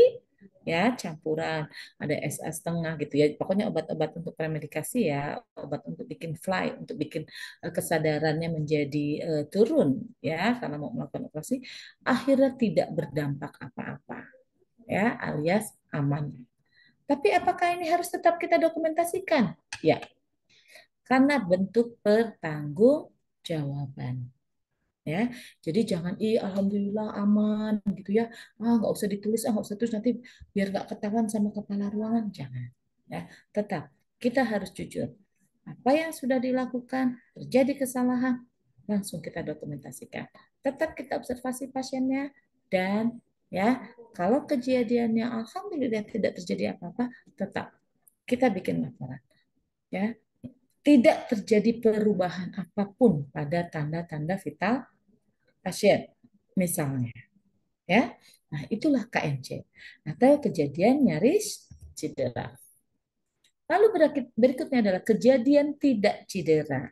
A: ya, campuran ada SA setengah gitu ya. Pokoknya obat-obat untuk premedikasi ya, obat untuk bikin fly, untuk bikin kesadarannya menjadi turun ya karena mau melakukan operasi, akhirnya tidak berdampak apa-apa ya, alias aman. Tapi apakah ini harus tetap kita dokumentasikan? Ya, karena bentuk pertanggungjawaban. Ya, jadi jangan alhamdulillah aman gitu ya, nggak usah ditulis, nggak usah tulis nanti biar nggak ketahuan sama kepala ruangan, jangan. Ya, tetap kita harus jujur. Apa yang sudah dilakukan, terjadi kesalahan, langsung kita dokumentasikan. Tetap kita observasi pasiennya dan ya, kalau kejadiannya alhamdulillah tidak terjadi apa-apa, tetap kita bikin laporan. Ya, tidak terjadi perubahan apapun pada tanda-tanda vital pasien, misalnya, ya. Nah, itulah KNC atau kejadian nyaris cedera. Lalu berikutnya adalah kejadian tidak cedera.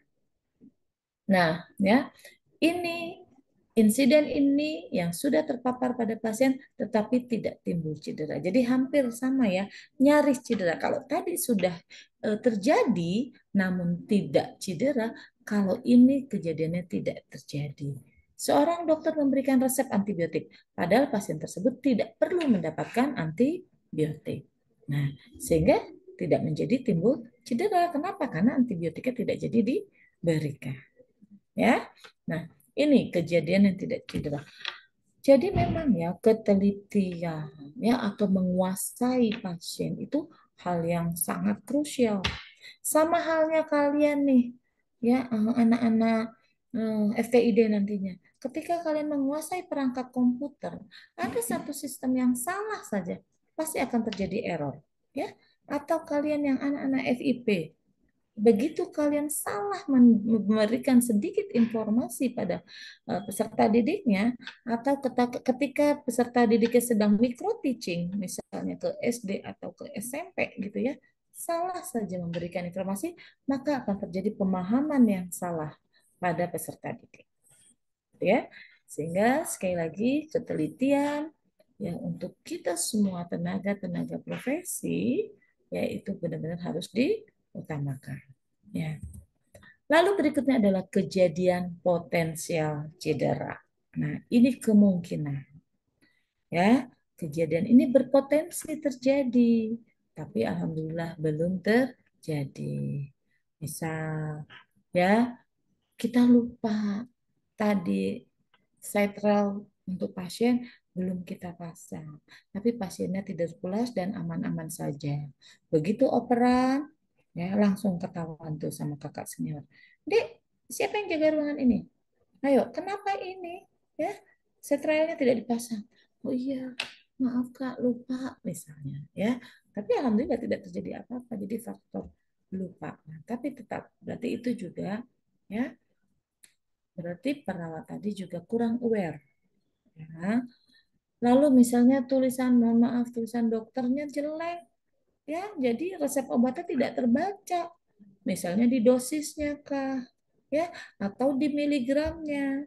A: Nah, ya, ini insiden ini yang sudah terpapar pada pasien tetapi tidak timbul cedera. Jadi hampir sama ya, nyaris cedera. Kalau tadi sudah terjadi namun tidak cedera, kalau ini kejadiannya tidak terjadi. Seorang dokter memberikan resep antibiotik, padahal pasien tersebut tidak perlu mendapatkan antibiotik. Nah, sehingga tidak menjadi timbul cedera. Kenapa? Karena antibiotiknya tidak jadi diberikan. Ya, nah ini kejadian yang tidak cedera. Jadi memang ya ketelitian ya atau menguasai pasien itu hal yang sangat krusial. Sama halnya kalian nih ya anak-anak FTID nantinya. Ketika kalian menguasai perangkat komputer, ada satu sistem yang salah saja, pasti akan terjadi error ya. Atau kalian yang anak-anak FIP, begitu kalian salah memberikan sedikit informasi pada peserta didiknya atau ketika peserta didiknya sedang micro teaching misalnya ke SD atau ke SMP gitu ya, salah saja memberikan informasi, maka akan terjadi pemahaman yang salah pada peserta didik ya. Sehingga sekali lagi ketelitian ya untuk kita semua tenaga-tenaga profesi yaitu benar-benar harus diutamakan. Ya. Lalu berikutnya adalah kejadian potensial cedera. Nah, ini kemungkinan ya. Kejadian ini berpotensi terjadi, tapi alhamdulillah belum terjadi. Misal ya, kita lupa tadi sitral untuk pasien belum kita pasang, tapi pasiennya tidur pulas dan aman-aman saja. Begitu operan, ya langsung ketahuan tuh sama kakak senior. Dek, siapa yang jaga ruangan ini? Ayo, kenapa ini? Ya, setralnya tidak dipasang. Oh iya, maaf Kak, lupa misalnya. Ya, tapi alhamdulillah tidak terjadi apa-apa. Jadi faktor lupa. Nah, tapi tetap berarti itu juga ya berarti perawat tadi juga kurang aware. Ya. Lalu misalnya tulisan, mohon maaf, tulisan dokternya jelek, ya, jadi resep obatnya tidak terbaca. Misalnya di dosisnya kah, ya, atau di miligramnya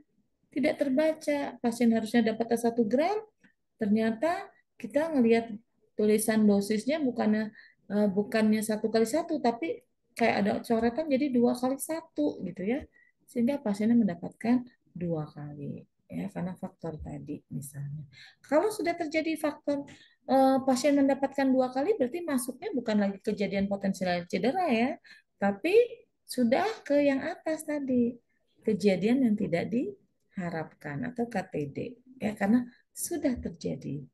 A: tidak terbaca. Pasien harusnya dapat 1 gram, ternyata kita ngelihat tulisan dosisnya bukannya 1 kali 1, tapi kayak ada coretan jadi 2 kali 1 gitu ya, sehingga pasiennya mendapatkan 2 kali ya karena faktor tadi misalnya. Kalau sudah terjadi faktor pasien mendapatkan 2 kali, berarti masuknya bukan lagi kejadian potensial cedera ya, tapi sudah ke yang atas tadi, kejadian yang tidak diharapkan atau KTD ya, karena sudah terjadi.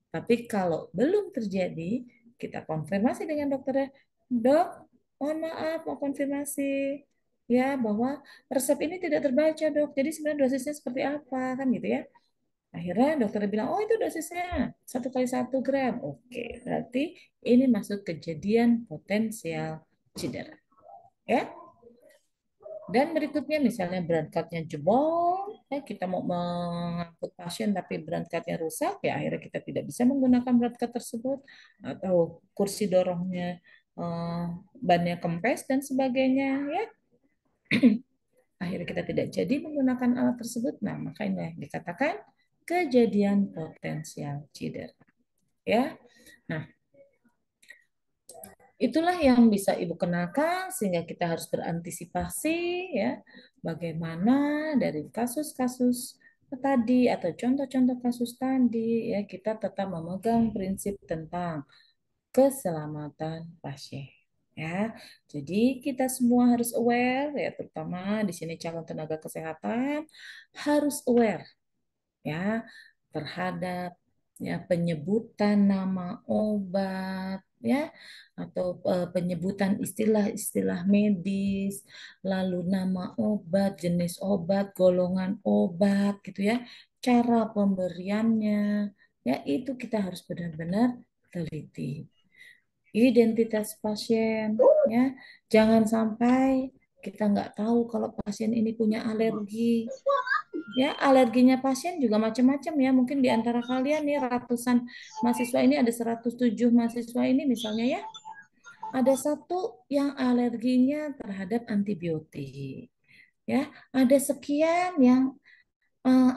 A: Tapi kalau belum terjadi, kita konfirmasi dengan dokternya. Dok, mohon maaf, mau konfirmasi ya bahwa resep ini tidak terbaca dok. Jadi sebenarnya dosisnya seperti apa kan gitu ya. Akhirnya dokter bilang, oh itu dosisnya 1 kali 1 gram. Oke, berarti ini masuk kejadian potensial cedera. Ya. Dan berikutnya misalnya berangkatnya jebol, kita mau mengangkut pasien tapi berangkatnya rusak, ya akhirnya kita tidak bisa menggunakan berangkat tersebut, atau kursi dorongnya eh, bannya kempes dan sebagainya, ya akhirnya kita tidak jadi menggunakan alat tersebut. Nah, makanya dikatakan kejadian potensial cedera, ya. Nah, itulah yang bisa Ibu kenalkan sehingga kita harus berantisipasi, ya. Bagaimana dari kasus-kasus tadi atau contoh-contoh kasus tadi, ya, kita tetap memegang prinsip tentang keselamatan pasien. Ya, jadi kita semua harus aware, ya, terutama di sini calon tenaga kesehatan harus aware, ya, terhadap, ya, penyebutan nama obat, ya, atau penyebutan istilah-istilah medis, lalu nama obat, jenis obat, golongan obat, gitu ya, cara pemberiannya, ya, itu kita harus benar-benar teliti. Identitas pasien, ya, jangan sampai kita nggak tahu kalau pasien ini punya alergi. Ya, alerginya pasien juga macam-macam, ya. Mungkin di antara kalian nih ratusan mahasiswa ini, ada 107 mahasiswa ini misalnya, ya. Ada satu yang alerginya terhadap antibiotik. Ya, ada sekian yang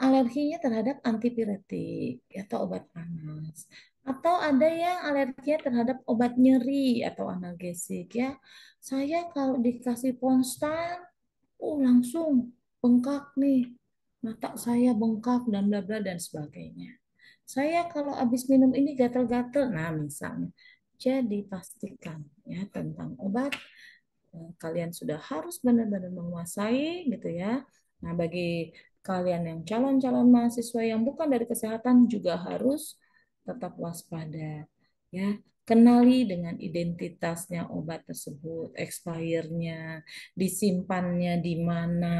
A: alerginya terhadap antipiretik atau obat panas. Atau ada yang alerginya terhadap obat nyeri atau analgesik, ya. Saya kalau dikasih Ponstan, langsung bengkak nih. Mata saya bengkak dan bla bla dan sebagainya. Saya kalau habis minum ini gatal-gatal. Nah, misalnya. Jadi pastikan, ya, tentang obat kalian sudah harus benar-benar menguasai, gitu ya. Nah, bagi kalian yang calon-calon mahasiswa yang bukan dari kesehatan juga harus tetap waspada, ya. Kenali dengan identitasnya obat tersebut, expire-nya, disimpannya di mana,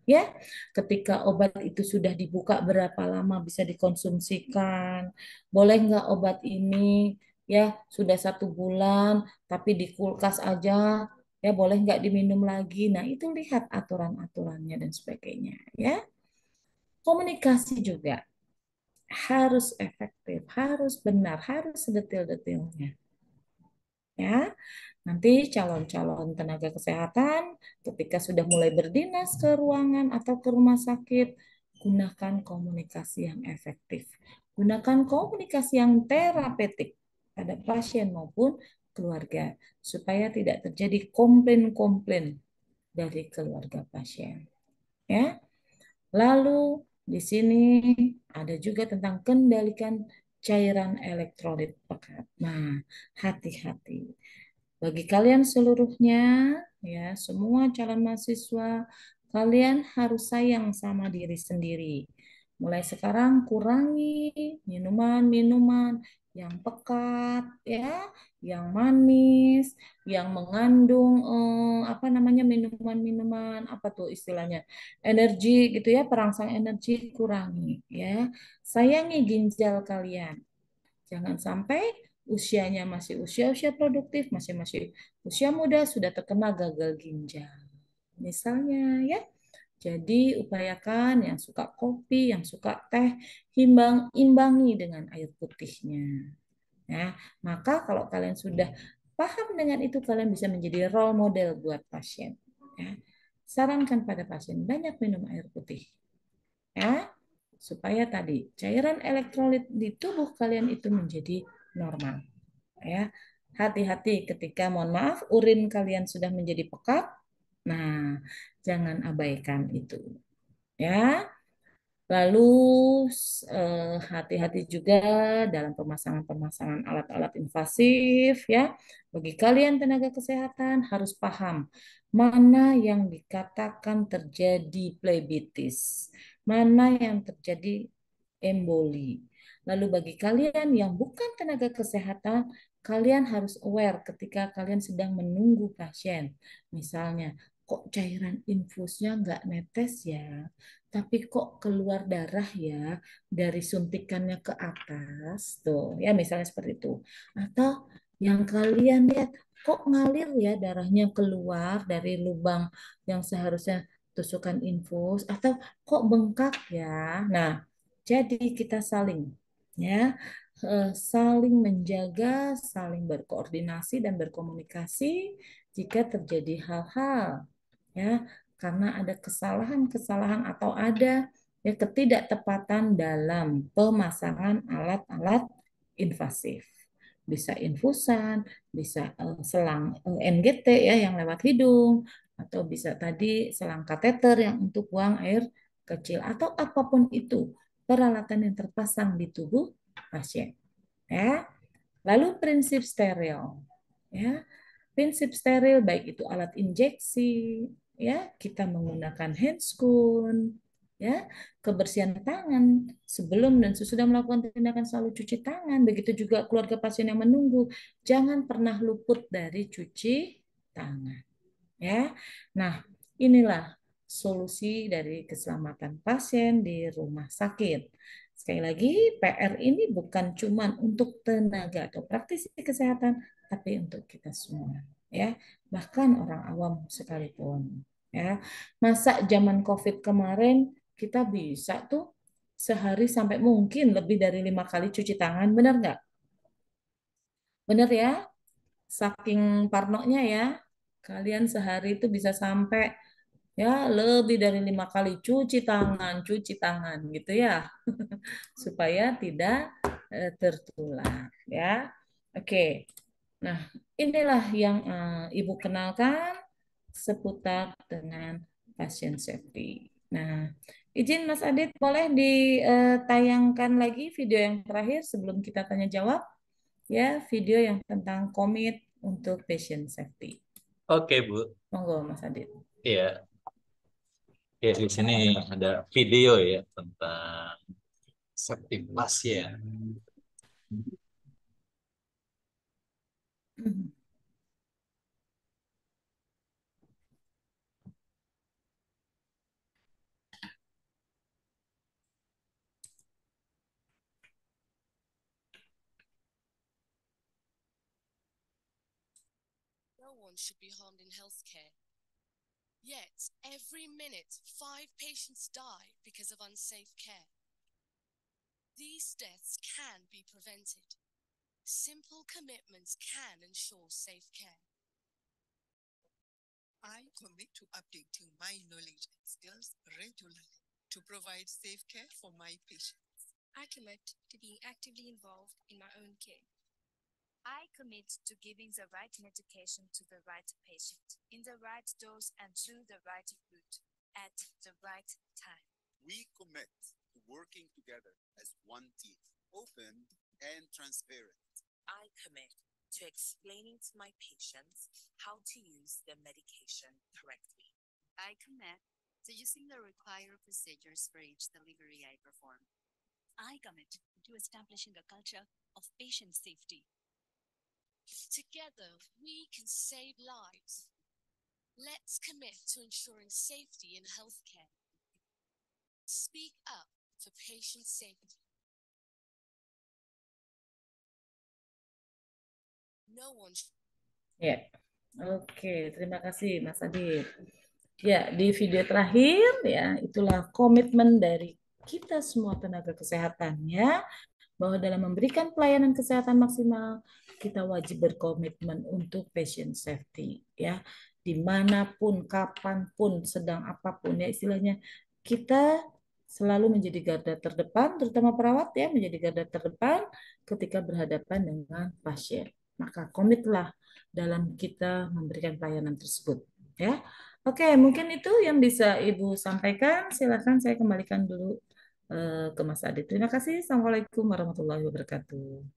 A: ya. Ketika obat itu sudah dibuka berapa lama bisa dikonsumsikan. Boleh nggak obat ini, ya, sudah 1 bulan tapi di kulkas aja, ya, boleh nggak diminum lagi. Nah, itu lihat aturan-aturannya dan sebagainya, ya. Komunikasi juga harus efektif, harus benar, harus sedetil-detilnya, ya. Nanti calon-calon tenaga kesehatan ketika sudah mulai berdinas ke ruangan atau ke rumah sakit, gunakan komunikasi yang efektif. Gunakan komunikasi yang terapeutik pada pasien maupun keluarga supaya tidak terjadi komplain-komplain dari keluarga pasien, ya. Lalu di sini ada juga tentang kendalikan cairan elektrolit pekat. Nah, hati-hati. Bagi kalian seluruhnya, ya, semua calon mahasiswa, kalian harus sayang sama diri sendiri. Mulai sekarang kurangi minuman-minuman yang pekat, ya, yang manis, yang mengandung apa namanya, minuman-minuman apa tuh istilahnya, energi, gitu ya, perangsang energi, kurangi, ya. Sayangi ginjal kalian. Jangan sampai usianya masih usia-usia produktif, masih usia muda sudah terkena gagal ginjal. Misalnya, ya. Jadi upayakan yang suka kopi, yang suka teh, imbangi dengan air putihnya. Ya, maka kalau kalian sudah paham dengan itu, kalian bisa menjadi role model buat pasien. Ya. Sarankan pada pasien banyak minum air putih, ya, supaya tadi cairan elektrolit di tubuh kalian itu menjadi normal, ya. Hati-hati ketika, mohon maaf, urin kalian sudah menjadi pekat. Nah, jangan abaikan itu, ya. Lalu hati-hati juga dalam pemasangan-pemasangan alat-alat invasif, ya. Bagi kalian tenaga kesehatan harus paham mana yang dikatakan terjadi plebitis, mana yang terjadi emboli. Lalu bagi kalian yang bukan tenaga kesehatan, kalian harus aware ketika kalian sedang menunggu pasien. Misalnya, kok cairan infusnya nggak netes ya? Tapi kok keluar darah ya dari suntikannya ke atas tuh, ya, misalnya seperti itu. Atau yang kalian lihat, kok ngalir ya darahnya keluar dari lubang yang seharusnya tusukan infus atau kok bengkak ya. Nah, jadi kita saling ya saling menjaga, saling berkoordinasi dan berkomunikasi jika terjadi hal-hal ya karena ada kesalahan-kesalahan atau ada ya ketidaktepatan dalam pemasangan alat-alat invasif. Bisa infusan, bisa selang NGT ya yang lewat hidung, atau bisa tadi selang kateter yang untuk buang air kecil atau apapun itu peralatan yang terpasang di tubuh pasien ya. Lalu prinsip steril ya. Prinsip steril baik itu alat injeksi ya, kita menggunakan handscoon ya, kebersihan tangan sebelum dan sesudah melakukan tindakan selalu cuci tangan, begitu juga keluarga pasien yang menunggu, jangan pernah luput dari cuci tangan ya. Nah, inilah solusi dari keselamatan pasien di rumah sakit. Sekali lagi, PR ini bukan cuma untuk tenaga atau praktisi kesehatan, tapi untuk kita semua, ya. Bahkan orang awam sekalipun, ya. Masa zaman COVID kemarin kita bisa tuh sehari sampai mungkin lebih dari 5 kali cuci tangan, benar nggak? Benar ya? Saking parnonya ya, kalian sehari itu bisa sampai ya lebih dari 5 kali cuci tangan gitu ya, supaya tidak tertular ya. Oke, nah inilah yang Ibu kenalkan seputar dengan pasien safety. Nah, izin Mas Adit boleh ditayangkan lagi video yang terakhir sebelum kita tanya jawab ya, video yang tentang komit untuk patient safety.
C: Oke, Bu.
A: Monggo Mas Adit.
C: Iya, ya di sini ada video ya tentang safety pasien.
D: No one should be harmed in healthcare. Yet, every minute, 5 patients die because of unsafe care. These deaths can be prevented. Simple commitments can ensure safe care.
E: I commit to updating my knowledge and skills regularly to provide safe care for my patients.
F: I commit to being actively involved in my own care.
G: I commit to giving the right medication to the right patient, in the right dose and through the right route, at the right time.
H: We commit to working together as one team, open and transparent.
I: I commit to explaining to my patients how to use their medication correctly.
J: I commit to using the required procedures for each delivery I perform.
K: I commit to establishing a culture of patient safety.
D: Together, we can save lives. Let's commit to ensuring safety in healthcare. Speak up for patient safety. No one should...
A: Ya, oke, terima kasih Mas Adit. Ya, di video terakhir ya, itulah komitmen dari kita semua tenaga kesehatan ya, bahwa dalam memberikan pelayanan kesehatan maksimal, kita wajib berkomitmen untuk patient safety ya, dimanapun, kapanpun, sedang apapun ya istilahnya, kita selalu menjadi garda terdepan, terutama perawat ya, menjadi garda terdepan ketika berhadapan dengan pasien. Maka komitlah dalam kita memberikan pelayanan tersebut ya. Oke, mungkin itu yang bisa Ibu sampaikan. Silakan saya kembalikan dulu ke Mas Adit. Terima kasih. Assalamualaikum warahmatullahi wabarakatuh.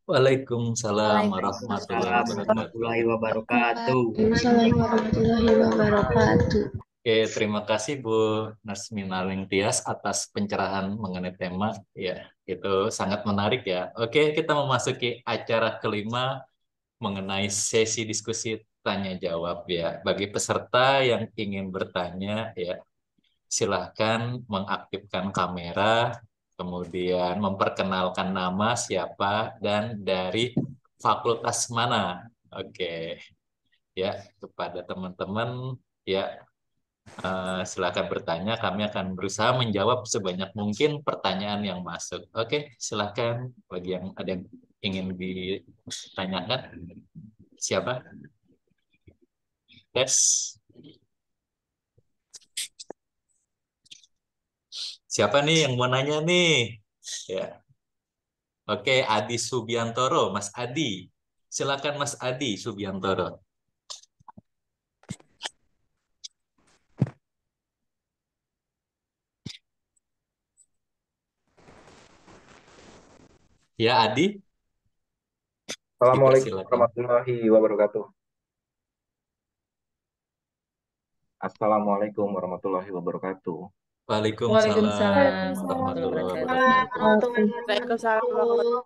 C: Waalaikumsalam
B: warahmatullahi wabarakatuh.
L: Assalamualaikum warahmatullahi wabarakatuh.
C: Oke, terima kasih Bu Nasminaling Tias atas pencerahan mengenai tema. Ya, itu sangat menarik ya. Oke, kita memasuki acara kelima mengenai sesi diskusi tanya jawab ya. Bagi peserta yang ingin bertanya ya, silahkan mengaktifkan kamera, kemudian memperkenalkan nama siapa dan dari fakultas mana. Oke. Ya, kepada teman-teman Ya, silakan bertanya. Kami akan berusaha menjawab sebanyak mungkin pertanyaan yang masuk. Oke, silakan bagi yang ada yang ingin ditanyakan. Siapa? Tes. Siapa nih yang mau nanya nih? Ya. Oke, Adi Subiantoro, Mas Adi. Silakan Mas Adi Subiantoro. Ya, Adi.
M: Assalamualaikum
C: Dipersilakan.
M: warahmatullahi wabarakatuh. Assalamualaikum warahmatullahi wabarakatuh.
C: Waalaikumsalam warahmatullahi wabarakatuh.
N: Waalaikumsalam warahmatullahi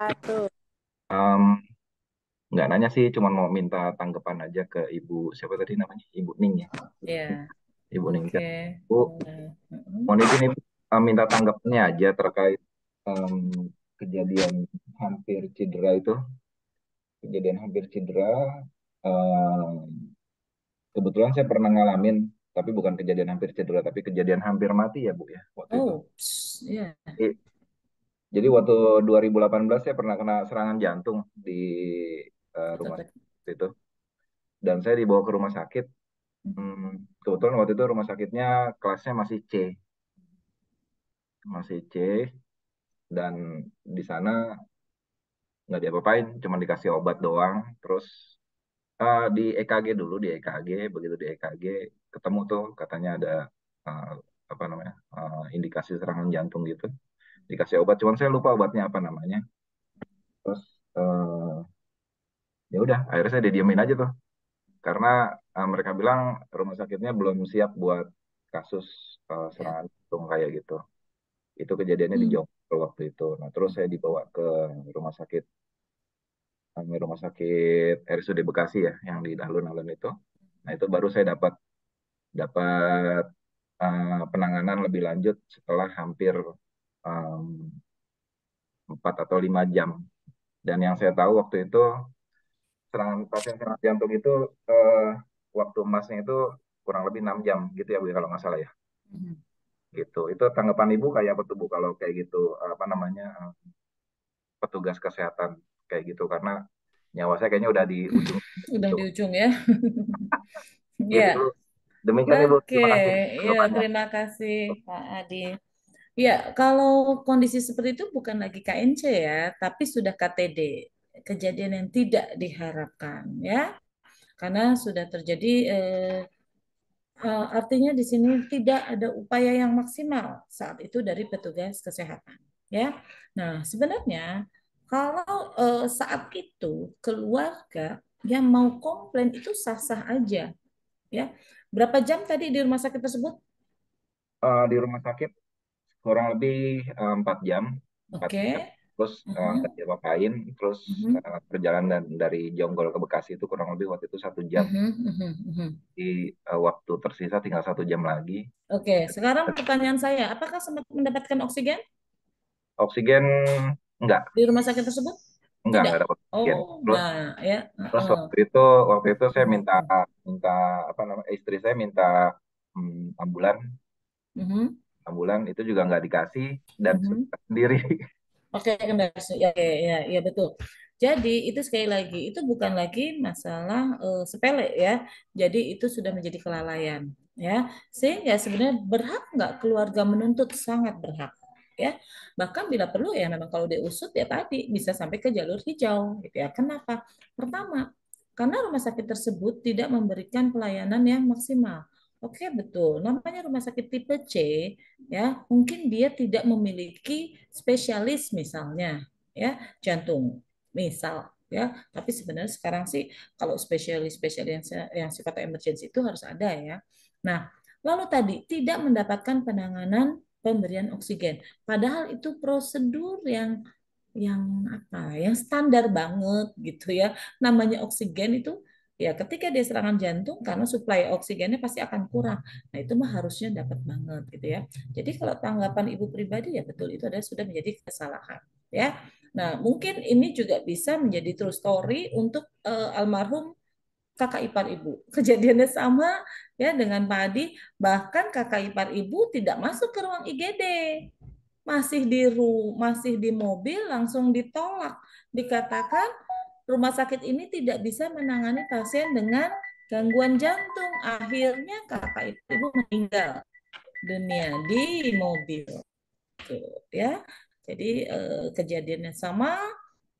N: wabarakatuh.
M: Nggak nanya sih, cuma mau minta tanggapan aja ke Ibu, siapa tadi namanya? Ibu Ning ya?
A: Ya,
M: Ibu Ning.
A: oke.
M: Bu, mohon izin Ibu, minta tanggapannya aja terkait kejadian hampir cedera itu. Kejadian hampir cedera, kebetulan saya pernah ngalamin, tapi bukan kejadian hampir cedera, tapi kejadian hampir mati ya Bu ya, waktu itu.
A: Ya.
M: Jadi waktu 2018 saya pernah kena serangan jantung di rumah sakit itu. Dan saya dibawa ke rumah sakit. Kebetulan waktu itu rumah sakitnya kelasnya masih C. Masih C. Dan di sana nggak diapa-apain, cuma dikasih obat doang. Terus di EKG dulu, di EKG. Begitu di EKG, ketemu tuh katanya ada apa namanya indikasi serangan jantung gitu. Dikasih obat, cuman saya lupa obatnya apa namanya. Terus ya udah, akhirnya saya didiemin aja tuh. Karena mereka bilang rumah sakitnya belum siap buat kasus serangan jantung kayak gitu. Itu kejadiannya di Jombang waktu itu. Nah, terus saya dibawa ke rumah sakit RSUD Bekasi ya, yang di alun-alun itu. Nah, itu baru saya dapat penanganan lebih lanjut setelah hampir 4 atau 5 jam. Dan yang saya tahu waktu itu pasien serangan jantung itu waktu emasnya itu kurang lebih 6 jam gitu ya Bu kalau nggak salah ya. Gitu. Itu tanggapan Ibu kayak apa tuh Bu kalau kayak gitu apa namanya petugas kesehatan kayak gitu, karena nyawa saya kayaknya udah di ujung.
A: Udah di ujung ya.
M: Gitu.
A: Ya.
M: Demikian Ibu.
A: Oke, ya terima kasih Pak Adi. Ya, kalau kondisi seperti itu bukan lagi KNC ya, tapi sudah KTD, kejadian yang tidak diharapkan ya, karena sudah terjadi artinya di sini tidak ada upaya yang maksimal saat itu dari petugas kesehatan ya. Nah, sebenarnya kalau saat itu keluarga yang mau komplain itu sah-sah aja ya. Berapa jam tadi di rumah sakit tersebut?
M: Di rumah sakit kurang lebih 4 jam. 4 jam. Terus nggak diapa-apain. Terus perjalanan dari Jonggol ke Bekasi itu kurang lebih waktu itu 1 jam. Di waktu tersisa tinggal 1 jam lagi.
A: Oke, sekarang pertanyaan saya, apakah sempat mendapatkan oksigen?
M: Oksigen enggak.
A: Di rumah sakit tersebut?
M: Enggak dapat oksigen. Terus,
A: ya.
M: Terus waktu itu saya minta apa namanya, istri saya minta ambulan itu juga nggak dikasih dan sendiri.
A: Oke, ya betul. Jadi itu sekali lagi itu bukan lagi masalah sepele ya. Jadi itu sudah menjadi kelalaian ya. Sehingga sebenarnya berhak nggak keluarga menuntut, sangat berhak ya. Bahkan bila perlu ya memang kalau diusut ya tadi bisa sampai ke jalur hijau gitu ya. Kenapa? Pertama, karena rumah sakit tersebut tidak memberikan pelayanan yang maksimal. Oke, betul. Namanya rumah sakit tipe C, ya, mungkin dia tidak memiliki spesialis misalnya, ya, jantung, misal, ya. Tapi sebenarnya sekarang sih kalau spesialis-spesialis yang sifatnya emergency itu harus ada ya. Nah, lalu tadi tidak mendapatkan penanganan pemberian oksigen, padahal itu prosedur yang apa, yang standar banget gitu ya. Namanya oksigen itu ya ketika dia serangan jantung karena suplai oksigennya pasti akan kurang. Nah, itu mah harusnya dapat banget gitu ya. Jadi kalau tanggapan Ibu pribadi ya betul itu adalah sudah menjadi kesalahan ya. Nah, mungkin ini juga bisa menjadi true story untuk almarhum kakak ipar ibu. Kejadiannya sama ya dengan Pak Adi, bahkan kakak ipar ibu tidak masuk ke ruang IGD. Masih di mobil langsung ditolak. Dikatakan rumah sakit ini tidak bisa menangani pasien dengan gangguan jantung. Akhirnya kakak ibu meninggal dunia di mobil. Tuh, ya. Jadi kejadiannya sama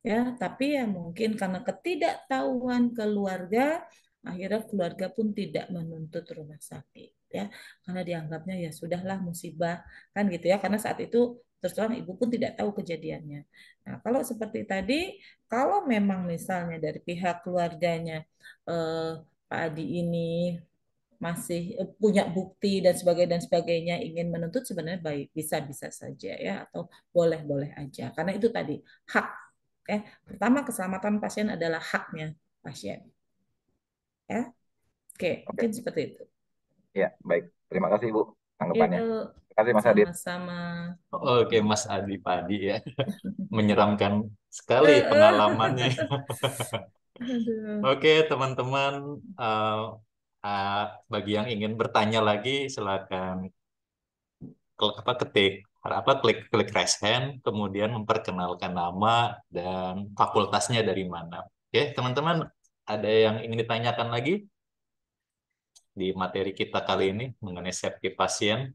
A: ya, tapi ya mungkin karena ketidaktahuan keluarga, akhirnya keluarga pun tidak menuntut rumah sakit ya, karena dianggapnya ya sudahlah musibah kan gitu ya, karena saat itu terus terang ibu pun tidak tahu kejadiannya. Nah, kalau seperti tadi, kalau memang misalnya dari pihak keluarganya Pak Adi ini masih punya bukti dan sebagainya ingin menuntut, sebenarnya baik, bisa-bisa saja ya, atau boleh-boleh aja, karena itu tadi hak. Pertama, keselamatan pasien adalah haknya pasien ya. Oke, mungkin seperti itu
M: Ya, baik. Terima kasih Bu tanggapannya.
A: itu.
M: Terima kasih Mas Adit.
A: Sama-sama.
C: Oke, Mas Adi Padi ya. Menyeramkan sekali pengalamannya.
A: Aduh.
C: Oke, teman-teman, bagi yang ingin bertanya lagi, silakan klik raise hand, kemudian memperkenalkan nama dan fakultasnya dari mana. Oke, teman-teman, ada yang ingin ditanyakan lagi di materi kita kali ini mengenai safety pasien?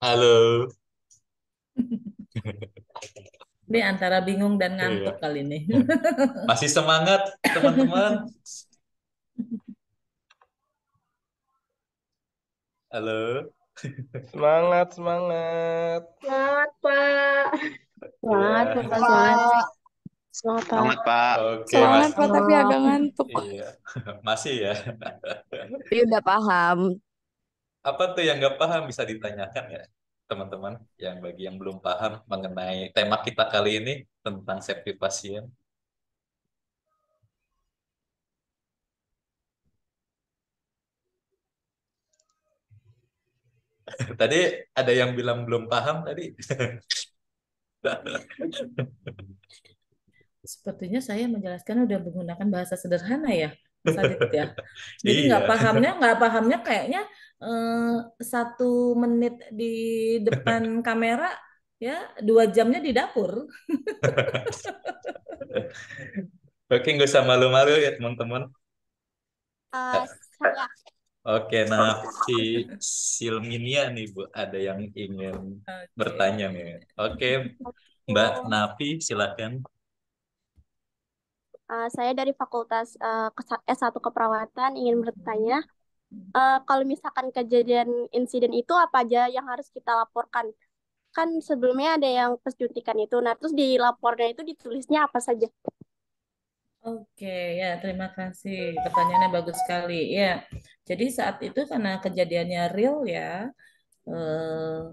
C: Halo.
A: Ini antara bingung dan ngantuk
C: Iya.
A: kali ini.
C: Masih semangat, teman-teman? Halo.
N: Semangat, semangat.
L: Semangat, Pak.
N: Semangat,
C: Iya.
N: Pak. Semangat.
L: Semangat, Pak.
C: Oke,
O: Semangat
C: Mas.
O: Pak, tapi agak ngantuk.
C: Iya, masih ya.
O: Tapi udah paham.
C: Apa tuh yang nggak paham bisa ditanyakan ya, teman-teman, yang bagi yang belum paham mengenai tema kita kali ini tentang safety pasien. Tadi ada yang bilang belum paham tadi.
A: Sepertinya saya menjelaskan udah menggunakan bahasa sederhana ya, Mas Adit ya. Jadi
C: Iya.
A: nggak pahamnya kayaknya 1 menit di depan kamera ya, 2 jamnya di dapur.
C: Oke, nggak usah malu-malu ya teman-teman.
L: Saya
C: Oke, nah Silminia nih Bu, ada yang ingin bertanya nih. Oke, Mbak Nafi, silakan.
L: Saya dari Fakultas S1 Keperawatan ingin bertanya, kalau misalkan kejadian insiden itu apa aja yang harus kita laporkan? Kan sebelumnya ada yang pesuntikan itu, nah terus di lapornya itu ditulisnya apa saja?
A: Oke, ya terima kasih. Pertanyaannya bagus sekali. Ya, jadi saat itu karena kejadiannya real ya, eh,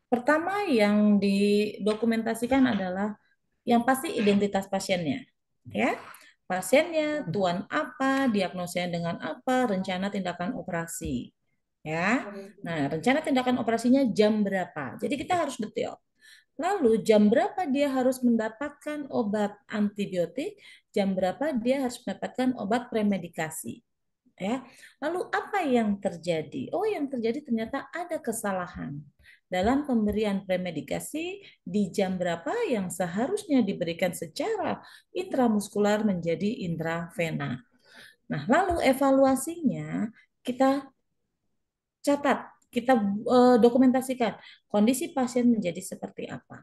A: pertama yang didokumentasikan adalah yang pasti identitas pasiennya, ya. Pasiennya, tuan apa, diagnosanya dengan apa, rencana tindakan operasi, ya. Nah, rencana tindakan operasinya jam berapa. Jadi kita harus detail. Lalu jam berapa dia harus mendapatkan obat antibiotik, jam berapa dia harus mendapatkan obat premedikasi. Ya. Lalu apa yang terjadi? Oh, yang terjadi ternyata ada kesalahan dalam pemberian premedikasi di jam berapa yang seharusnya diberikan secara intramuskular menjadi intravena. Nah, lalu evaluasinya kita catat, kita dokumentasikan kondisi pasien menjadi seperti apa.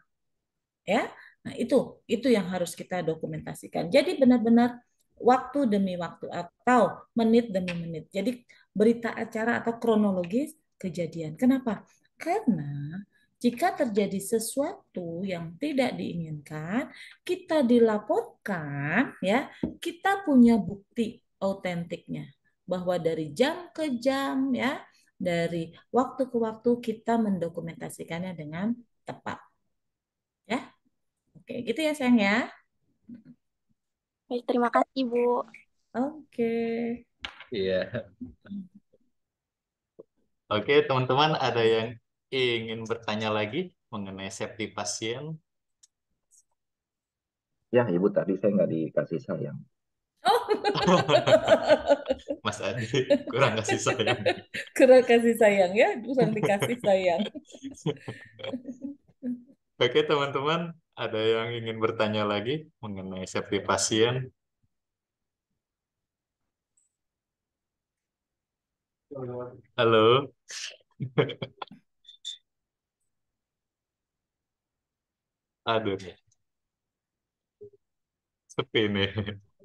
A: Ya. Nah, itu yang harus kita dokumentasikan. Jadi benar-benar waktu demi waktu atau menit demi menit. Jadi berita acara atau kronologis kejadian. Kenapa? Karena jika terjadi sesuatu yang tidak diinginkan, kita dilaporkan ya, kita punya bukti autentiknya bahwa dari jam ke jam ya, dari waktu ke waktu kita mendokumentasikannya dengan tepat. Ya. Oke, gitu ya sayang ya.
L: Baik, terima kasih Bu.
A: Oke.
C: Iya. Oke, teman-teman, ada yang ingin bertanya lagi mengenai safety pasien.
M: Ya, Ibu tadi saya nggak dikasih sayang.
A: Oh.
C: Mas Adi kurang kasih sayang.
A: Kurang kasih sayang ya, kurang dikasih sayang.
C: Oke teman-teman, ada yang ingin bertanya lagi mengenai safety pasien? Halo. Aduh nih. Sepi nih.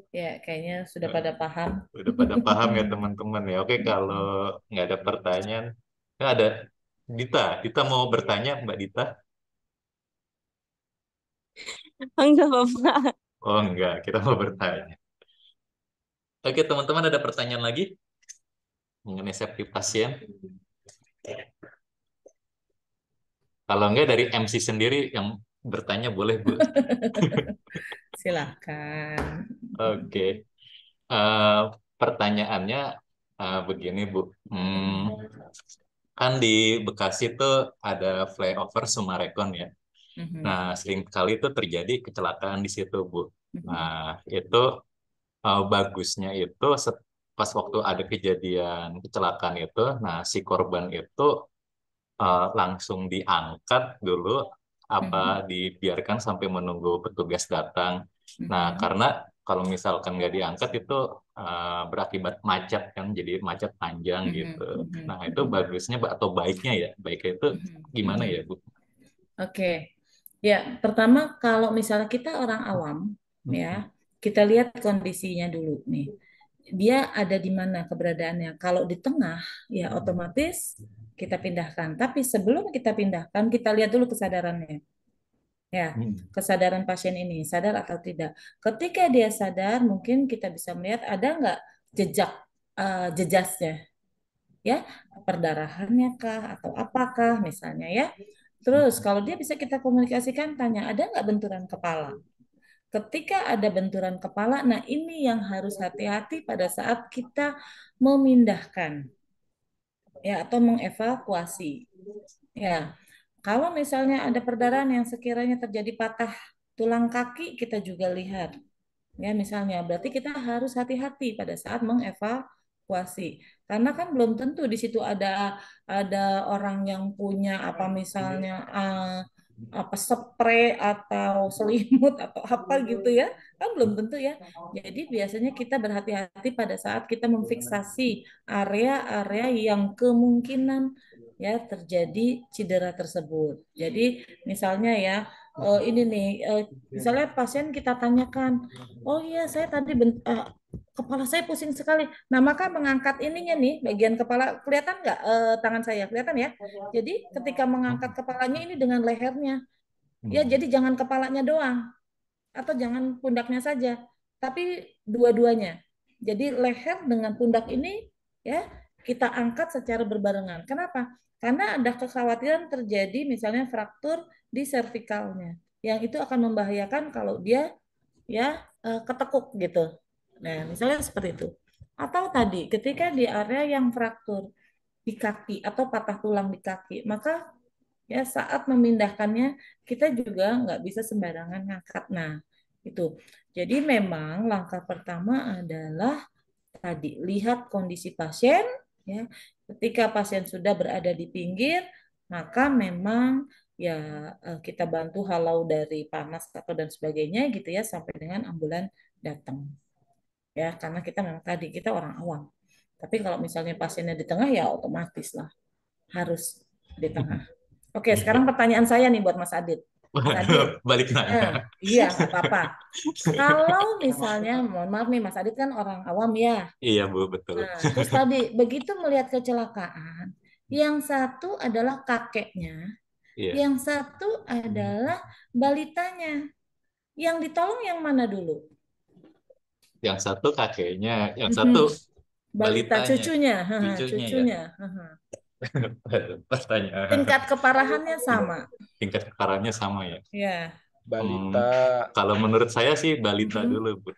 A: Ya, kayaknya sudah pada paham.
C: Udah pada paham ya teman-teman ya. Oke, kalau nggak ada pertanyaan, ada Dita. Dita mau bertanya, Mbak Dita?
O: Enggak, Bapak.
C: Oh enggak, kita mau bertanya. Oke, teman-teman ada pertanyaan lagi mengenai safety pasien? Kalau enggak dari MC sendiri yang bertanya boleh, Bu.
A: Silakan.
C: Oke. Eh, pertanyaannya begini, Bu. Kan di Bekasi tuh ada flyover Sumarekon ya. Nah, seringkali itu terjadi kecelakaan di situ, Bu. Nah, itu bagusnya itu pas waktu ada kejadian kecelakaan itu, nah si korban itu langsung diangkat dulu, apa dibiarkan sampai menunggu petugas datang. Nah, karena kalau misalkan nggak diangkat itu berakibat macet kan, jadi macet panjang gitu. Nah, itu bagusnya atau baiknya ya, baiknya itu gimana ya, Bu?
A: Oke. Ya, pertama kalau misalnya kita orang awam, ya, kita lihat kondisinya dulu nih. Dia ada di mana keberadaannya. Kalau di tengah, ya otomatis kita pindahkan. Tapi sebelum kita pindahkan, kita lihat dulu kesadarannya. Ya, kesadaran pasien ini, sadar atau tidak. Ketika dia sadar, mungkin kita bisa melihat ada nggak jejak jejasnya, ya, perdarahannya kah atau apakah misalnya ya. Terus kalau dia bisa kita komunikasikan, tanya ada nggak benturan kepala. Ketika ada benturan kepala, nah ini yang harus hati-hati pada saat kita memindahkan, ya, atau mengevakuasi. Ya, kalau misalnya ada perdarahan yang sekiranya terjadi patah tulang kaki, kita juga lihat. Ya, misalnya, berarti kita harus hati-hati pada saat mengevakuasi. Karena kan belum tentu di situ ada orang yang punya apa misalnya apa spray atau selimut atau apa gitu ya. Kan belum tentu ya. Jadi biasanya kita berhati-hati pada saat kita memfiksasi area-area yang kemungkinan ya terjadi cedera tersebut. Jadi misalnya ya ini nih misalnya pasien kita tanyakan, oh iya saya tadi kepala saya pusing sekali. Nah maka mengangkat ininya nih bagian kepala kelihatan nggak tangan saya kelihatan ya. Jadi ketika mengangkat kepalanya ini dengan lehernya, ya jadi jangan kepalanya doang atau jangan pundaknya saja, tapi dua-duanya. Jadi leher dengan pundak ini ya kita angkat secara berbarengan. Kenapa? Karena ada kekhawatiran terjadi misalnya fraktur di cervicalnya, yang itu akan membahayakan kalau dia ya ketekuk gitu. Nah, misalnya seperti itu. Atau tadi ketika di area yang fraktur di kaki atau patah tulang di kaki, maka ya saat memindahkannya kita juga nggak bisa sembarangan ngangkat. Nah, itu. Jadi memang langkah pertama adalah tadi lihat kondisi pasien ya. Ketika pasien sudah berada di pinggir, maka memang ya kita bantu halau dari panas atau dan sebagainya gitu ya sampai dengan ambulan datang. Ya, karena kita memang tadi kita orang awam. Tapi kalau misalnya pasiennya di tengah ya otomatis lah harus di tengah. Oke, sekarang pertanyaan saya nih buat Mas Adit. Mas Adit,
C: Balik nanya.
A: iya nggak apa-apa. Kalau misalnya, mohon maaf nih Mas Adit kan orang awam ya.
C: Iya Bu, betul.
A: Nah, terus tadi begitu melihat kecelakaan, yang satu adalah kakeknya, yang satu adalah balitanya. Yang ditolong yang mana dulu?
C: Yang satu kakeknya, yang satu
A: balita cucunya.
C: Cucunya. Pertanyaan.
A: Tingkat keparahannya sama.
C: Tingkat keparahannya sama ya.
A: Ya.
N: Balita.
C: Kalau menurut saya sih balita dulu, Bu.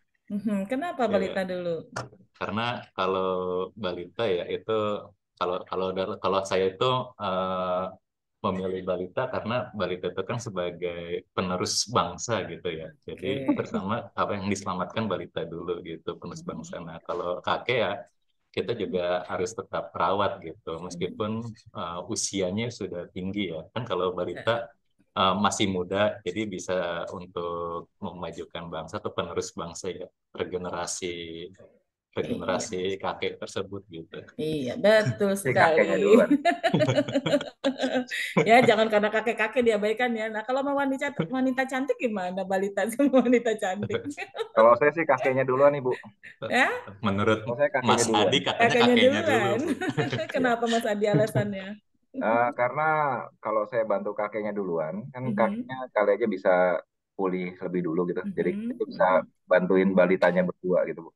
A: Kenapa balita dulu?
C: Karena kalau balita ya itu kalau saya itu memilih balita karena balita itu kan sebagai penerus bangsa gitu ya. Jadi
A: Oke.
C: pertama apa yang diselamatkan balita dulu gitu, penerus bangsa. Nah, kalau kakek ya kita juga harus tetap rawat gitu meskipun usianya sudah tinggi ya. Kan kalau balita masih muda jadi bisa untuk memajukan bangsa atau penerus bangsa ya, regenerasi kakek tersebut gitu.
A: Iya, betul
M: Si kakeknya
A: sekali.
M: duluan.
A: Ya, jangan karena kakek-kakek diabaikan ya. Nah, kalau mau wanita cantik gimana? Balita sama wanita cantik.
M: Kalau saya sih kakeknya duluan, Ibu.
A: Ya?
C: Menurut
M: Kalau saya kakeknya
C: Mas
M: duluan.
C: Adi katanya
A: Kakeknya
C: kakeknya dulu,
A: duluan.
C: Bu.
A: Kenapa Mas Adi alasannya?
M: Karena kalau saya bantu kakeknya duluan, kan
A: Mhm.
M: kakeknya kali aja bisa pulih lebih dulu gitu. Jadi
A: Mhm.
M: itu bisa bantuin balitanya berdua gitu, Bu.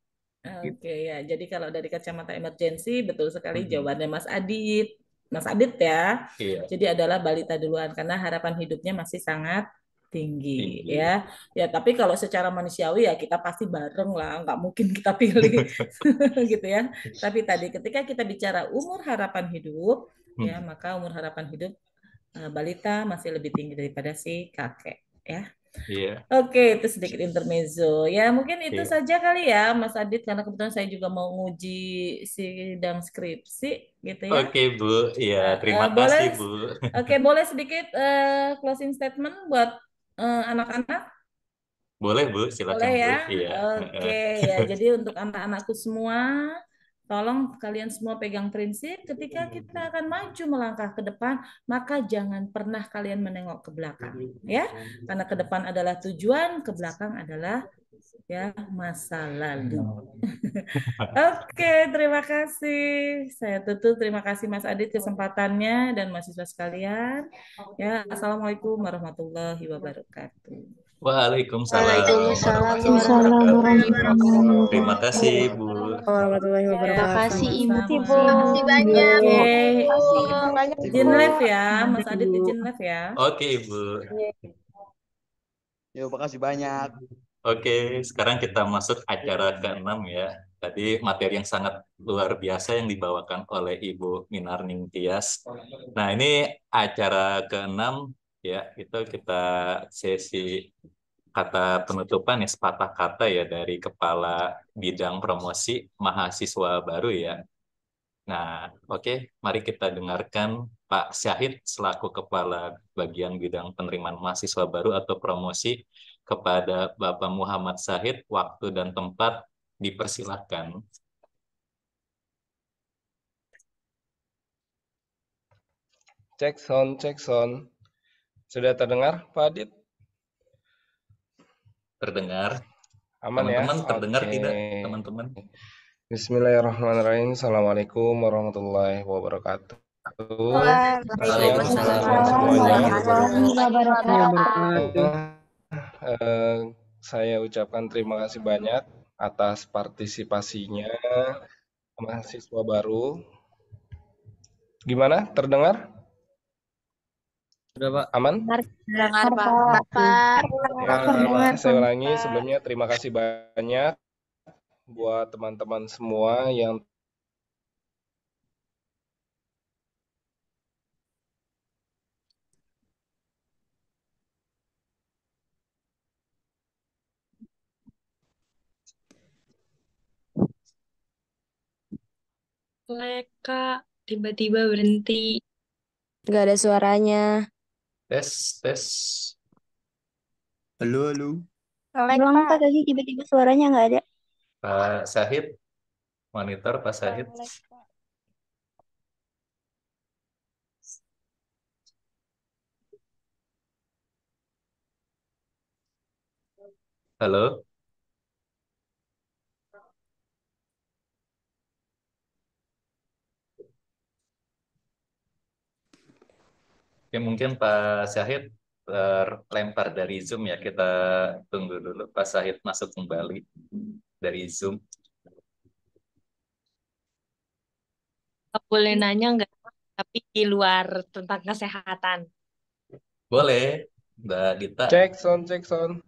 M: Gitu.
A: Oke ya, jadi kalau dari kacamata emergency betul sekali
C: Mhm.
A: jawabannya Mas Adit. Mas Adit ya.
C: Iya.
A: Jadi adalah balita duluan karena harapan hidupnya masih sangat tinggi
C: Tinggi.
A: ya. Ya, tapi kalau secara manusiawi ya kita pasti bareng lah, nggak mungkin kita pilih gitu ya. Tapi tadi ketika kita bicara umur harapan hidup ya, maka umur harapan hidup balita masih lebih tinggi daripada si kakek ya.
C: Iya.
A: Oke, itu sedikit intermezzo. Ya, mungkin itu
C: Iya.
A: saja kali ya, Mas Adit, karena kebetulan saya juga mau nguji sidang skripsi, gitu ya.
C: Oke, Bu. Iya, terima
A: Boleh,
C: kasih, Bu.
A: oke, boleh sedikit closing statement buat anak-anak?
C: Boleh, Bu.
A: Boleh
C: Silakan, Bu.
A: ya.
C: Iya.
A: Oke, ya. Jadi untuk anak-anakku semua, tolong kalian semua pegang prinsip ketika kita akan maju melangkah ke depan, maka jangan pernah kalian menengok ke belakang, ya. Karena ke depan adalah tujuan, ke belakang adalah ya masa lalu. Oke, terima kasih. Saya tutup. Terima kasih Mas Adit kesempatannya dan mahasiswa sekalian. Ya, Assalamualaikum warahmatullahi wabarakatuh.
C: Waalaikumsalam
O: Waalaikumsalam
C: warahmatullahi wabarakatuh.
O: warahmatullahi
C: Terima kasih, Bu.
O: warahmatullahi
A: Terima
O: wabarakatuh.
A: kasih Ibu.
L: Kasih banyak,
A: Oke,
L: banyak
A: izin live ya, Mas Adit izin live ya.
C: Oke, Ibu.
P: Yo, makasih banyak.
C: Oke, sekarang kita masuk acara ke-6 ya. Tadi materi yang sangat luar biasa yang dibawakan oleh Ibu Minarning Tias. Nah, ini acara ke-6 ya, itu kita sesi kata penutupan ya, sepatah kata ya dari Kepala Bidang Promosi Mahasiswa Baru ya. Nah, oke, mari kita dengarkan Pak Syahid selaku Kepala Bagian Bidang Penerimaan Mahasiswa Baru atau Promosi kepada Bapak Muhammad Syahid, waktu dan tempat dipersilahkan.
N: Cek sound, cek sound. Sudah terdengar, Pak Adit?
C: Terdengar.
N: Aman ya?
C: Teman-teman terdengar
N: Oke.
C: tidak, teman-teman?
N: Bismillahirrahmanirrahim. Assalamualaikum warahmatullahi wabarakatuh.
L: Waalaikumsalam
N: warahmatullahi
L: wabarakatuh.
N: Saya ucapkan terima kasih banyak atas partisipasinya mahasiswa baru. Gimana? Terdengar?
P: Sudah, Pak.
N: Aman?
L: Dengar, Pak.
N: Saya ulangi sebelumnya terima kasih banyak buat teman-teman semua yang
O: Kak, tiba-tiba berhenti.
Q: Nggak ada suaranya.
C: Tes, tes.
P: Halo, halo.
Q: Doang Kak, tadi tiba-tiba suaranya nggak ada.
C: Pak Syahid, monitor Pak Syahid. Halo. Oke, mungkin Pak Syahid terlempar dari Zoom ya. Kita tunggu dulu Pak Syahid masuk kembali dari Zoom.
O: Boleh nanya nggak? Tapi di luar tentang kesehatan.
C: Boleh, Mbak Dita.
N: cek sound, cek sound.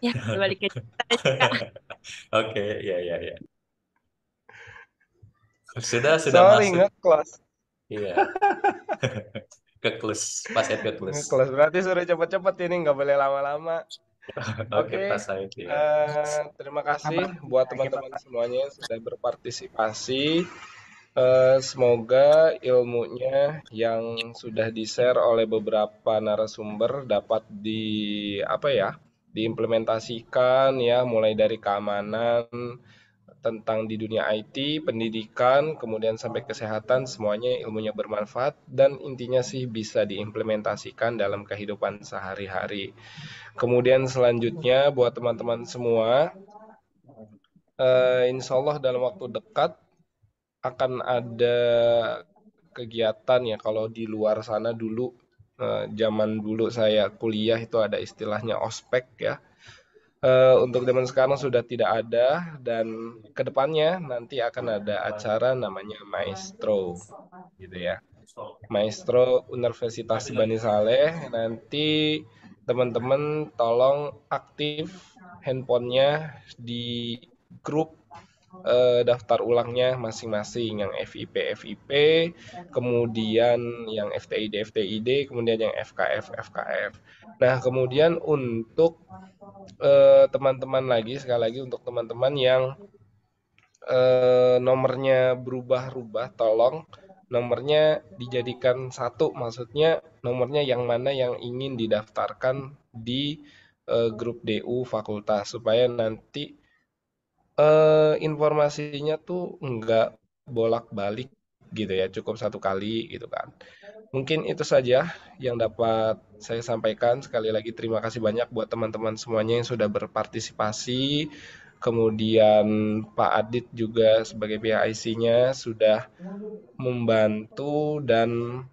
O: Ya, balik ke kita aja.
C: Oke, ya. Sudah
N: Sorry,
C: masuk.
N: nge-kelas.
C: Iya. Keklus, Pak Said keklus.
N: Kelas berarti suruh cepet-cepet ini, nggak boleh lama-lama.
C: Oke,
N: Oke,
C: Pak Said ya.
N: terima kasih buat teman-teman semuanya yang sudah berpartisipasi. Semoga ilmunya yang sudah di-share oleh beberapa narasumber dapat diimplementasikan ya, mulai dari keamanan tentang di dunia IT, pendidikan, kemudian sampai kesehatan, semuanya ilmunya bermanfaat dan intinya sih bisa diimplementasikan dalam kehidupan sehari-hari. Kemudian selanjutnya buat teman-teman semua, insya Allah dalam waktu dekat akan ada kegiatan ya. Kalau di luar sana dulu, zaman dulu saya kuliah itu ada istilahnya ospek ya. Untuk zaman sekarang sudah tidak ada dan kedepannya nanti akan ada acara namanya Maestro gitu ya. Maestro Universitas Bani Saleh. Nanti teman-teman tolong aktif handphonenya di grup daftar ulangnya masing-masing, yang FIP, kemudian yang FTID, kemudian yang FKF. Nah, kemudian untuk teman-teman sekali lagi untuk teman-teman yang nomornya berubah-ubah, tolong nomornya dijadikan satu, maksudnya nomornya yang mana yang ingin didaftarkan di grup DU fakultas, supaya nanti informasinya tuh nggak bolak-balik gitu ya, cukup satu kali gitu kan. Mungkin itu saja yang dapat saya sampaikan. Sekali lagi terima kasih banyak buat teman-teman semuanya yang sudah berpartisipasi. Kemudian Pak Adit juga sebagai pihak IC-nya sudah membantu dan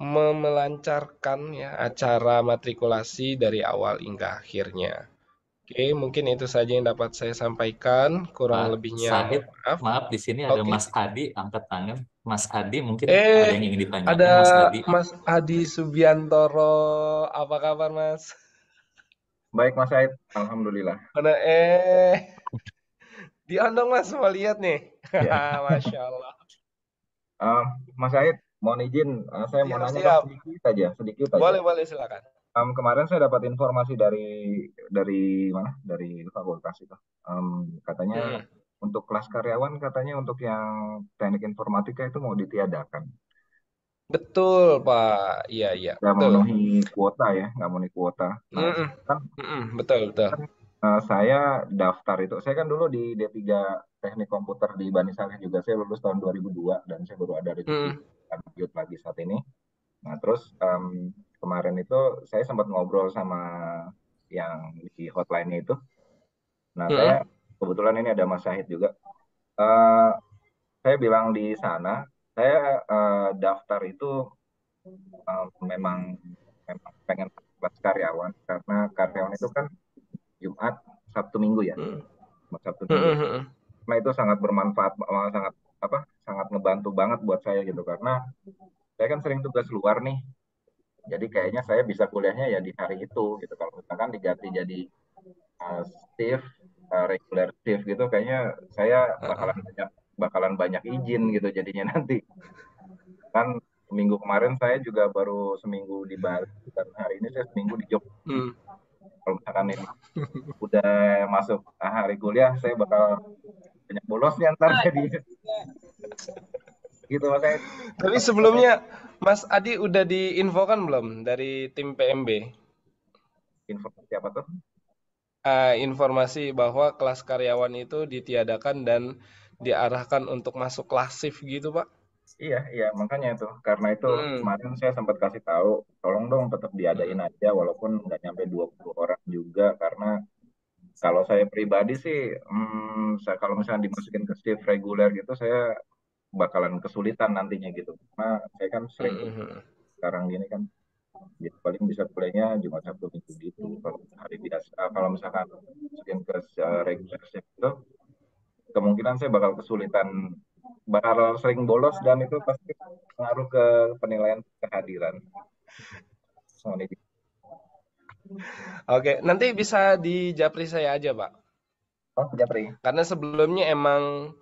N: melancarkan ya acara matrikulasi dari awal hingga akhirnya. Oke, mungkin itu saja yang dapat saya sampaikan. Kurang
C: Pak
N: lebihnya
C: Said,
N: maaf.
C: maaf di sini ada
N: Oke.
C: Mas Adi angkat tangan. Mas Adi mungkin ada yang ingin ditanyakan,
N: ada
C: Mas Adi.
N: Mas Adi Subiantoro. Apa kabar, Mas?
M: Baik, Mas Said. Alhamdulillah.
N: Mana diondong, Mas, mau lihat nih.
M: Ya.
N: Masya Allah.
M: Mas Said, mohon izin, saya mau nanya
N: Siap.
M: sedikit aja.
N: Boleh, silakan.
M: Kemarin saya dapat informasi dari mana? Dari fakultas itu. Katanya untuk kelas karyawan, katanya untuk yang teknik informatika itu mau ditiadakan.
N: Betul, Pak. Iya,
M: Nggak
N: betul.
M: memenuhi kuota ya, nggak memenuhi kuota. Nah,
N: Betul.
M: saya daftar itu. Saya kan dulu di D3 Teknik Komputer di Bani Saleh juga. Saya lulus tahun 2002 dan saya baru ada rezeki lanjut lagi saat ini. Nah, terus kemarin itu saya sempat ngobrol sama yang di hotline-nya itu. Nah, saya kebetulan ini ada Mas Syahid juga. Saya bilang di sana, saya daftar itu memang pengen kelas karyawan, karena karyawan itu kan Jumat, Sabtu, Minggu ya. Sabtu, Minggu. Nah, itu sangat bermanfaat, sangat ngebantu banget buat saya gitu, karena saya kan sering tugas luar nih. Jadi kayaknya saya bisa kuliahnya ya di hari itu gitu. Kalau misalkan diganti jadi shift, regular shift gitu, kayaknya saya bakalan banyak izin gitu jadinya nanti. Kan minggu kemarin saya juga baru seminggu di Bali, dan hari ini saya seminggu di Jogja. Kalau misalkan ini udah masuk hari kuliah, saya bakal banyak bolosnya ntar jadi. Gitu Mas Said.
N: Tapi sebelumnya Mas Adi udah diinfokan belum dari tim PMB?
M: Informasi apa tuh?
N: Informasi bahwa kelas karyawan itu ditiadakan dan diarahkan untuk masuk kelas shift gitu, Pak?
M: Iya, makanya itu. Karena itu kemarin saya sempat kasih tahu, tolong dong tetap diadain aja walaupun nggak nyampe 20 orang juga, karena kalau saya pribadi sih, kalau misalnya dimasukin ke shift reguler gitu, saya bakalan kesulitan nantinya gitu. Karena saya kan sering sekarang gini kan, gitu, paling bisa kuliahnya Jumat, Sabtu, Minggu gitu. Kalau hari biasa, kalau misalkan masukin ke reguler shift itu, kemungkinan saya bakal kesulitan, bakal sering bolos, dan itu pasti pengaruh ke penilaian kehadiran.
N: Oke, nanti bisa di Japri saya aja, Pak.
M: Oh, Japri.
N: Karena sebelumnya emang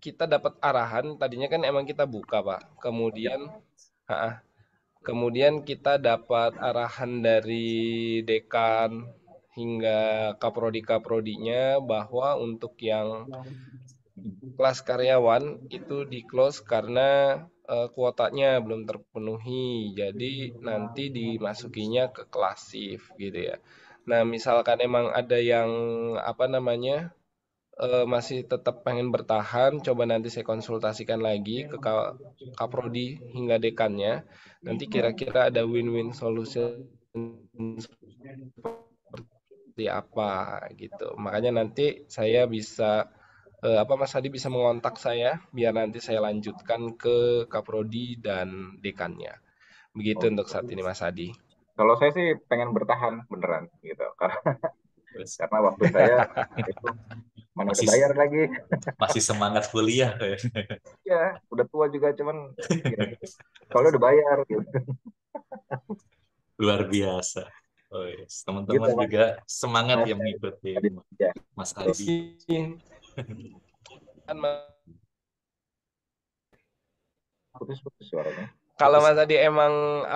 N: kita dapat arahan, tadinya kan emang kita buka, Pak. Kemudian kita dapat arahan dari dekan hingga kaprodi-kaprodinya bahwa untuk yang kelas karyawan itu di-close karena kuotanya belum terpenuhi. Jadi nanti dimasukinya ke kelas shift gitu ya. Nah, misalkan emang ada yang masih tetap pengen bertahan, coba nanti saya konsultasikan lagi ke kaprodi hingga dekannya. Nanti kira-kira ada win-win solution seperti apa gitu. Makanya nanti saya bisa Mas Hadi bisa mengontak saya biar nanti saya lanjutkan ke kaprodi dan dekannya. Begitu untuk saat ini, Mas Hadi.
M: Kalau saya sih pengen bertahan beneran gitu, karena waktu saya itu mana udah bayar lagi.
C: Masih semangat kuliah.
M: Ya, udah tua juga, cuman ya, soalnya udah bayar gitu.
C: Luar biasa. Oh, yes. Teman-teman
M: Gitu, Mas.
C: juga semangat yang mengikuti Mas Adi.
M: Putus-putus suaranya.
N: Kalau Mas Adi emang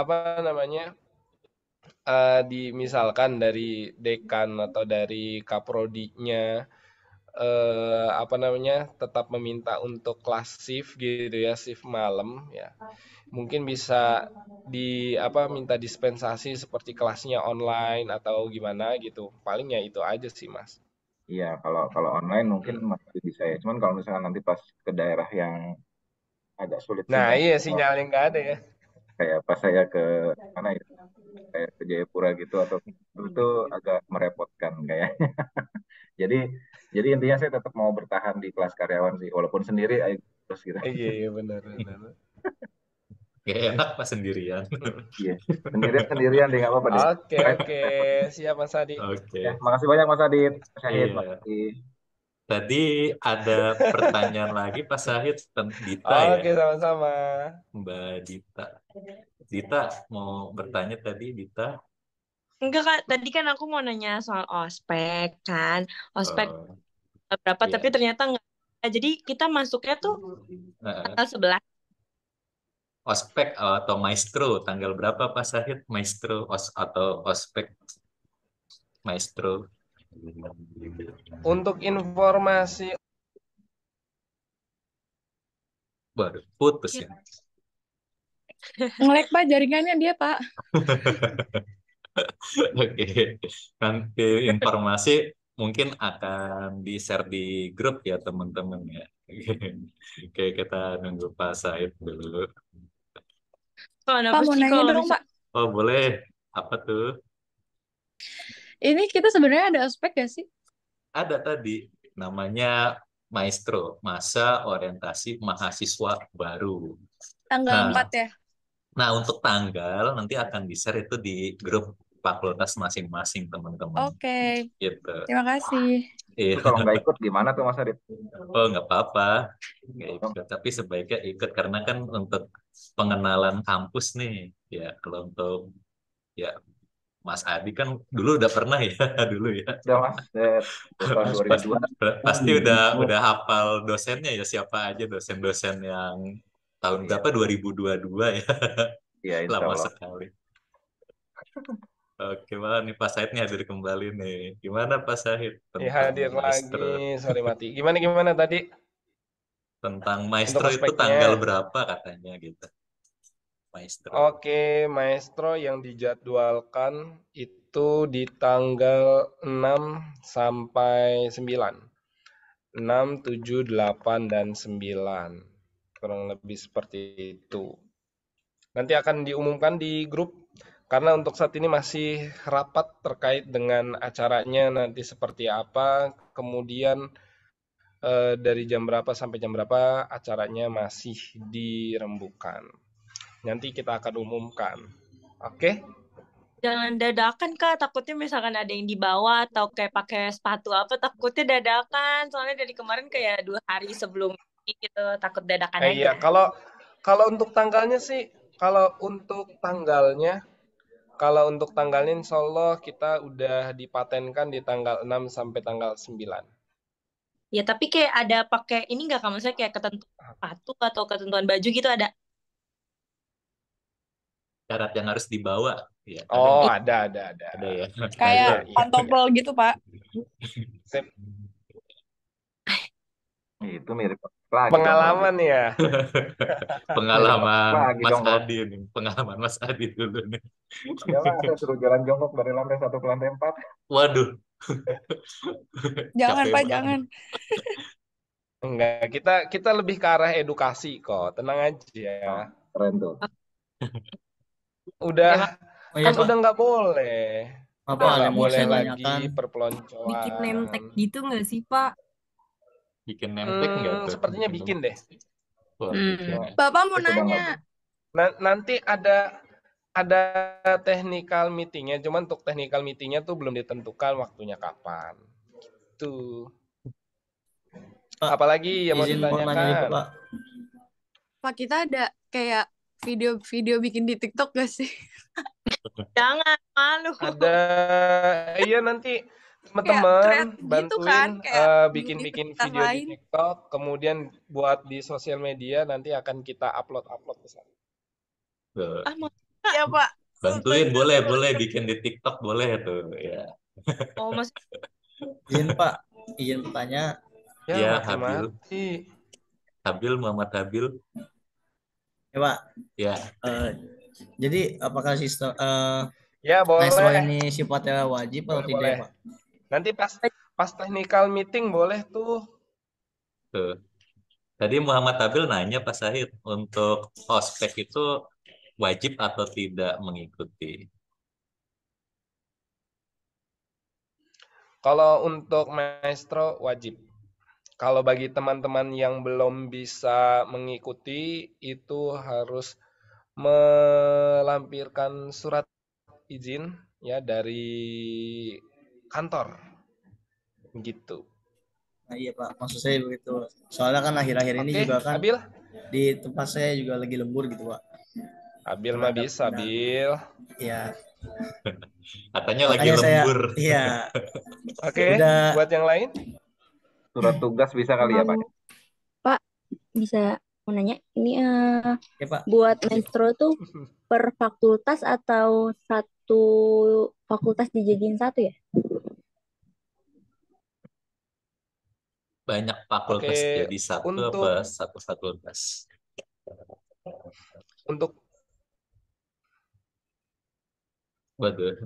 N: misalkan dari dekan atau dari kaprodinya tetap meminta untuk kelas shift gitu ya, shift malam ya. Mungkin bisa minta dispensasi seperti kelasnya online atau gimana gitu. Paling ya itu aja sih, Mas.
M: Iya, kalau online mungkin masih bisa ya. Cuman kalau misalnya nanti pas ke daerah yang agak sulit
N: Nah,
M: sinyal,
N: iya sinyalnya nggak ada ya.
M: kayak pas saya ke mana ya, kayak ke Jayapura gitu atau itu agak merepotkan kayaknya. Jadi intinya saya tetap mau bertahan di kelas karyawan sih, walaupun sendiri ayo terus gitu.
N: Iya benar.
C: Gak enak pas sendirian.
M: Iya, sendirian deh nggak apa-apa deh.
N: Oke, siap Mas Adi.
C: Oke.
M: Ya, makasih banyak Mas Adit. Syahid,
C: Iya.
M: makasih.
C: Tadi ada pertanyaan lagi Pak Syahid tentang Dita ya.
N: Oke, sama-sama.
C: Mbak Dita. Dita mau bertanya tadi, Dita?
O: Enggak Kak, tadi kan aku mau nanya soal ospek kan. Ospek berapa
C: iya.
O: tapi ternyata enggak. Jadi kita masuknya tuh tanggal 11.
C: Ospek atau maestro tanggal berapa Pak Syahid? Maestro atau ospek maestro?
N: Untuk informasi
C: baru putus ya.
R: Nge-lag Pak jaringannya dia Pak.
C: Oke, nanti informasi mungkin akan di-share di grup ya teman-teman ya. Oke, kita nunggu Pak Said dulu.
R: Pak mau nanya dong Pak.
C: Oh boleh, apa tuh?
R: Ini kita sebenarnya ada ospek gak sih?
C: Ada tadi, namanya Maestro, Masa Orientasi Mahasiswa Baru.
R: Tanggal 4 ya?
C: Nah, untuk tanggal nanti akan di-share itu di grup fakultas masing-masing teman-teman.
R: Oke.
C: Gitu.
R: Terima kasih.
M: Terus kalau nggak ikut gimana tuh Mas Adit?
C: Oh, nggak apa-apa. Nggak ikut, tapi sebaiknya ikut karena kan untuk pengenalan kampus nih. Ya, kalau untuk ya Mas Adi kan dulu udah pernah ya, dulu ya.
M: Udah Mas, tahun 2002.
C: Pasti udah hafal dosennya ya, siapa aja dosen-dosen yang tahun berapa 2022 ya.
M: Iya, insya
C: Lama
M: Allah.
C: sekali. Oke, malah nih Pak Said nih hadir kembali nih. Gimana Pak Said?
N: hadir lagi, sorry mati. Gimana tadi?
C: Tentang maestro itu tanggal berapa katanya gitu. Maestro.
N: Oke, maestro yang dijadwalkan itu di tanggal 6 sampai 9. 6, 7, 8, dan 9. Kurang lebih seperti itu. Nanti akan diumumkan di grup, karena untuk saat ini masih rapat terkait dengan acaranya nanti seperti apa, kemudian dari jam berapa sampai jam berapa acaranya masih dirembukan. Nanti kita akan umumkan. Oke?
O: Jangan dadakan Kak, takutnya misalkan ada yang dibawa atau kayak pakai sepatu apa, takutnya dadakan. Soalnya dari kemarin kayak 2 hari sebelum ini gitu, takut dadakan aja.
N: Iya, kalau untuk tanggalnya sih, kalau untuk tanggalnya insya Allah kita udah dipatenkan di tanggal 6 sampai tanggal 9.
O: Ya tapi kayak ada pakai ini nggak kamu, maksudnya kayak ketentuan sepatu atau ketentuan baju gitu ada?
C: Syarat yang harus dibawa. Ya, ada
N: Oh,
C: nggak?
N: ada.
C: Ada ya.
R: Kayak
N: Iya.
R: pantopel gitu, Pak.
N: Sip.
M: Itu mirip lagi dong.
N: Pengalaman ya.
C: Pengalaman
M: Lagi
C: Mas
M: dong, Bro.
C: Adi nih. Pengalaman Mas Adi dulu nih.
M: Iyalah, saya suruh jalan jongkok dari lantai 1 ke lantai 4.
C: Waduh.
R: Jangan,
C: Capek
R: Pak,
C: banget.
R: jangan.
N: Enggak, kita lebih ke arah edukasi kok. Tenang aja.
M: Keren tuh.
N: Udah
S: Oh iya,
N: kan
S: Pak.
N: udah nggak boleh.
S: Apa
N: Udah
S: yang
N: nggak
S: mau
N: boleh
S: saya
N: lagi
S: tanyakan?
N: perpeloncoan.
T: Bikin name tag gitu nggak sih, Pak?
C: Bikin name tag nggak tuh?
N: Sepertinya bikin deh.
C: Wah, bikin ya.
R: Bapak mau
M: Itu banget.
R: nanya.
N: Nanti ada technical meetingnya, cuman untuk technical meetingnya tuh belum ditentukan waktunya kapan. Tuh.
S: Pak,
N: Apalagi yang mau
S: izin mau nanya nih,
N: ditanyakan?
S: Pak.
R: Pak, kita ada kayak video bikin di TikTok gak sih?
O: Jangan, malu.
N: Ada, iya nanti
R: Kayak
N: teman-teman
R: kreatif gitu
N: bantuin
R: kan, kayak
N: bikin
R: aktivitas
N: video di
R: lain.
N: TikTok, kemudian buat di sosial media nanti akan kita upload ke sana.
C: Tuh.
R: Iya, Pak.
C: Bantuin boleh bikin di TikTok boleh tuh ya.
O: Oh, Mas.
S: Izin, Pak. Izin bertanya.
C: Ya,
N: mati.
C: Habil Muhammad Habil.
S: Ya, Pak.
C: Ya.
S: Jadi apakah sistem
N: Ya,
S: maestro
N: boleh.
S: ini sifatnya wajib atau tidak,
N: Boleh.
S: Pak?
N: Nanti pas technical meeting boleh tuh.
C: Tuh. Tadi Muhammad Habil nanya Pak Sahid, untuk ospek itu wajib atau tidak mengikuti?
N: Kalau untuk maestro wajib. Kalau bagi teman-teman yang belum bisa mengikuti itu harus melampirkan surat izin ya dari kantor. Gitu.
S: Nah, iya, Pak. Maksud saya begitu. Soalnya kan akhir-akhir ini
N: Oke,
S: juga kan
N: Abil?
S: di tempat saya juga lagi lembur gitu, Pak.
N: Abil mah bisa, Bil.
S: Iya.
C: Katanya lagi
S: Makanya saya,
C: lembur.
S: iya.
N: Oke,
S: Udah.
N: buat yang lain?
M: Surat tugas bisa kali ya, Pak?
Q: Pak, bisa mau nanya, ini
S: Ya, Pak.
Q: buat maestro tuh per fakultas atau satu fakultas dijadiin satu ya?
C: Banyak fakultas
N: Oke,
C: jadi satu
N: untuk-
C: apa satu fakultas? Waduh.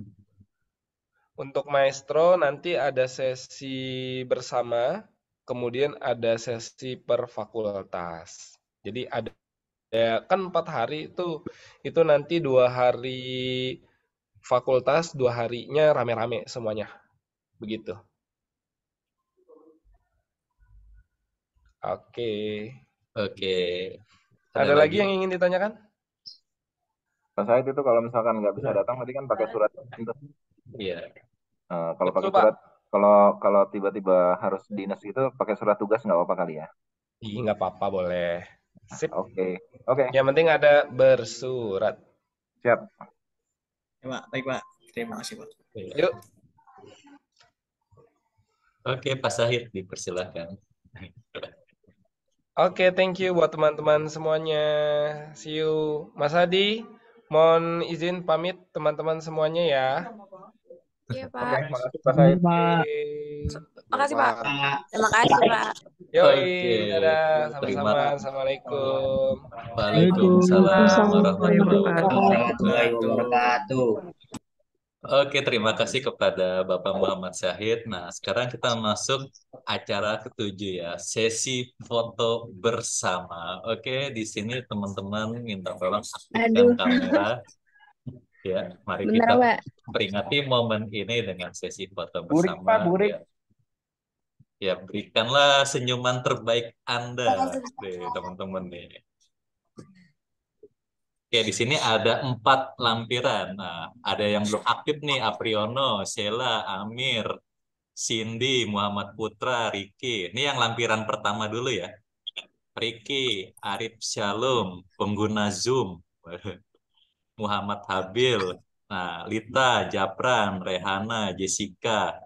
N: Untuk maestro nanti ada sesi bersama, kemudian ada sesi per fakultas. Jadi ada kan 4 hari itu nanti 2 hari fakultas, 2 harinya rame-rame semuanya. Begitu. Oke.
C: Oke.
N: Ada lagi yang ingin ditanyakan?
M: Pak Said itu kalau misalkan nggak bisa datang tadi kan pakai surat itu.
C: Iya.
M: Kalau pakai
N: Betul, Pak.
M: surat, kalau tiba-tiba harus dinas gitu pakai surat tugas nggak apa-apa kali ya?
N: Ih, nggak apa-apa, boleh. Sip.
M: Oke.
N: Yang penting ada bersurat.
M: Siap.
S: Ya, Pak. Baik, Pak. Terima kasih, Pak.
N: Yuk.
C: Oke, Pak Sahid dipersilakan.
N: Oke, thank you buat teman-teman semuanya. See you. Mas Hadi, mohon izin pamit teman-teman semuanya ya.
R: Iya, Pak.
M: Oke, makasih Pak Said.
R: Makasih, Pak.
L: Terima kasih, Pak.
N: Yoi,
C: Oke,
N: dadah.
C: terima
N: Sama-sama.
C: kasih.
N: Assalamualaikum.
C: Waalaikumsalam warahmatullahi
B: Warahmatullahi wabarakatuh.
C: Oke, terima kasih kepada Bapak Muhammad Syahid. Nah, sekarang kita masuk acara ketujuh ya, sesi foto bersama. Oke, di sini teman-teman minta tolong aktifkan
Q: Aduh.
C: kamera. Ya, mari
Q: Bener,
C: kita
Q: Pak.
C: peringati momen ini dengan sesi foto
N: Burik,
C: bersama.
N: Pak, burik.
C: Ya, berikanlah senyuman terbaik Anda, teman-teman nih. Oke, di sini ada 4 lampiran. Nah, ada yang belum aktif nih, Apriono, Sheila, Amir, Cindy, Muhammad Putra, Ricky. Ini yang lampiran pertama dulu ya. Ricky, Arif Shalom, pengguna Zoom. Muhammad Habil. Nah, Lita, Japran, Rehana, Jessica.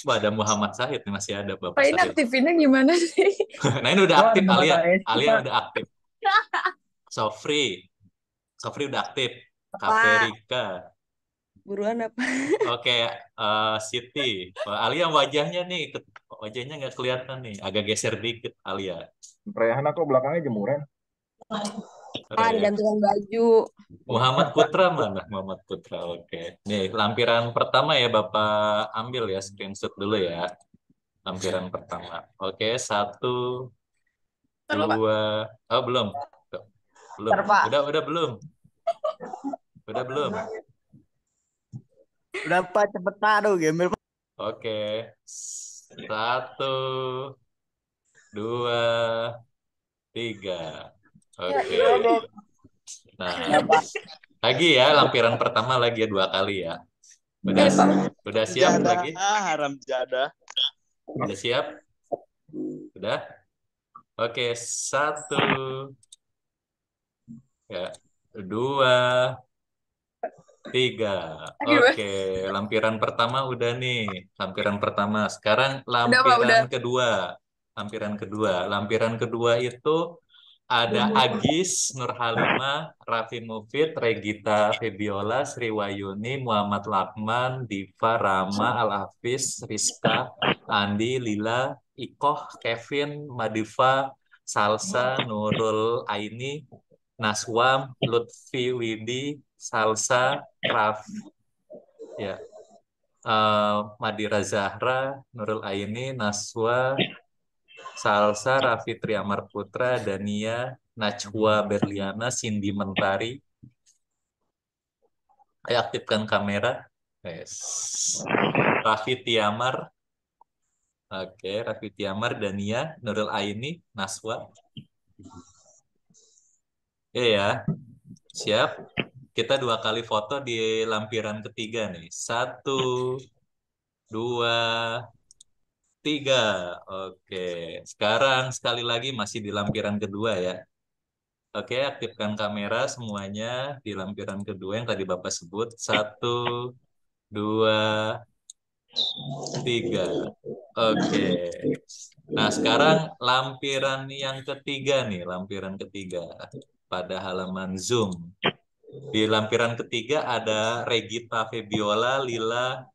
C: Wah, ada Muhammad Sahid nih, masih ada Bapak
R: Pak, ini
C: Sahid.
R: aktifinnya gimana sih?
C: Nah, ini udah
S: Oh,
C: aktif
S: ada Bapak
C: Alia.
S: Esti,
C: Alia
S: Pak.
C: udah aktif. Sofri udah aktif.
R: Pak,
C: Kaperika.
R: buruan apa?
C: Oke, Siti. Wah, Alia wajahnya nih, wajahnya nggak kelihatan nih, agak geser dikit Alia.
M: Rayhan aku belakangnya jemuran.
R: Ada gantungan baju.
C: Muhammad Putra mana? Muhammad Putra, oke. Nih, lampiran pertama ya Bapak ambil ya, screenshot dulu ya. Lampiran pertama. Oke, 1, 2, oh belum. Belum. Udah belum. Udah belum.
S: Udah Pak, cepet Pak. Aduh, gembel Pak.
C: Oke. 1, 2, 3. Oke. Nah, lagi ya lampiran pertama lagi ya 2 kali ya. Udah siap
S: Jadah.
C: lagi?
S: Haram jadah.
C: Udah siap? Udah? Oke, 1, ya, 2, 3. Oke, lampiran pertama udah nih. Lampiran pertama. Sekarang lampiran kedua. Lampiran kedua itu ada Agis, Nurhalimah, Raffi Mufid, Regita Febiola, Sri Wayuni, Muhammad Lakman, Diva, Rama, Al-Hafiz, Rizka, Andi, Lila, Ikoh, Kevin, Madifa, Salsa, Nurul Aini, Naswam, Lutfi Widi, Salsa, Raf, ya, Madira Zahra, Nurul Aini, Naswa, Salsa, Raffi Triamar Putra, Dania, Najwa Berliana, Cindy Mentari. Ayo aktifkan kamera. Yes. Raffi Tiamar. Oke, Raffi Tiamar, Dania, Nurul Aini, Naswa. Ya, siap. Kita 2 kali foto di lampiran ketiga nih. 1, 2, 3. Oke. Sekarang sekali lagi masih di lampiran kedua ya. Oke, aktifkan kamera semuanya di lampiran kedua yang tadi Bapak sebut. 1, 2, 3. Oke. Nah, sekarang lampiran yang ketiga nih. Lampiran ketiga. Pada halaman Zoom. Di lampiran ketiga ada Regita Febiola, Lila,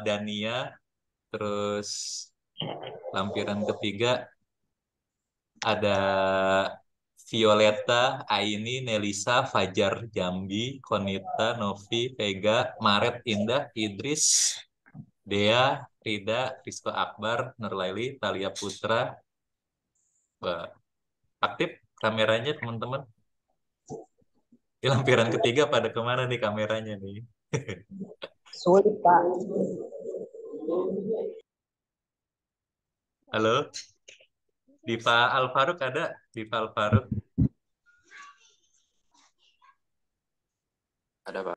C: Dania, terus lampiran ketiga ada Violeta, Aini, Nelisa, Fajar Jambi, Konita, Novi, Vega, Maret, Indah, Idris, Dea, Rida, Rizko Akbar, Nurlaili, Talia Putra. Wah, aktif kameranya teman-teman. Di lampiran ketiga pada kemana nih kameranya nih?
S: Sulit Pak.
C: Halo? Diva Alfaruk ada? Diva Alfaruk?
U: Ada Pak.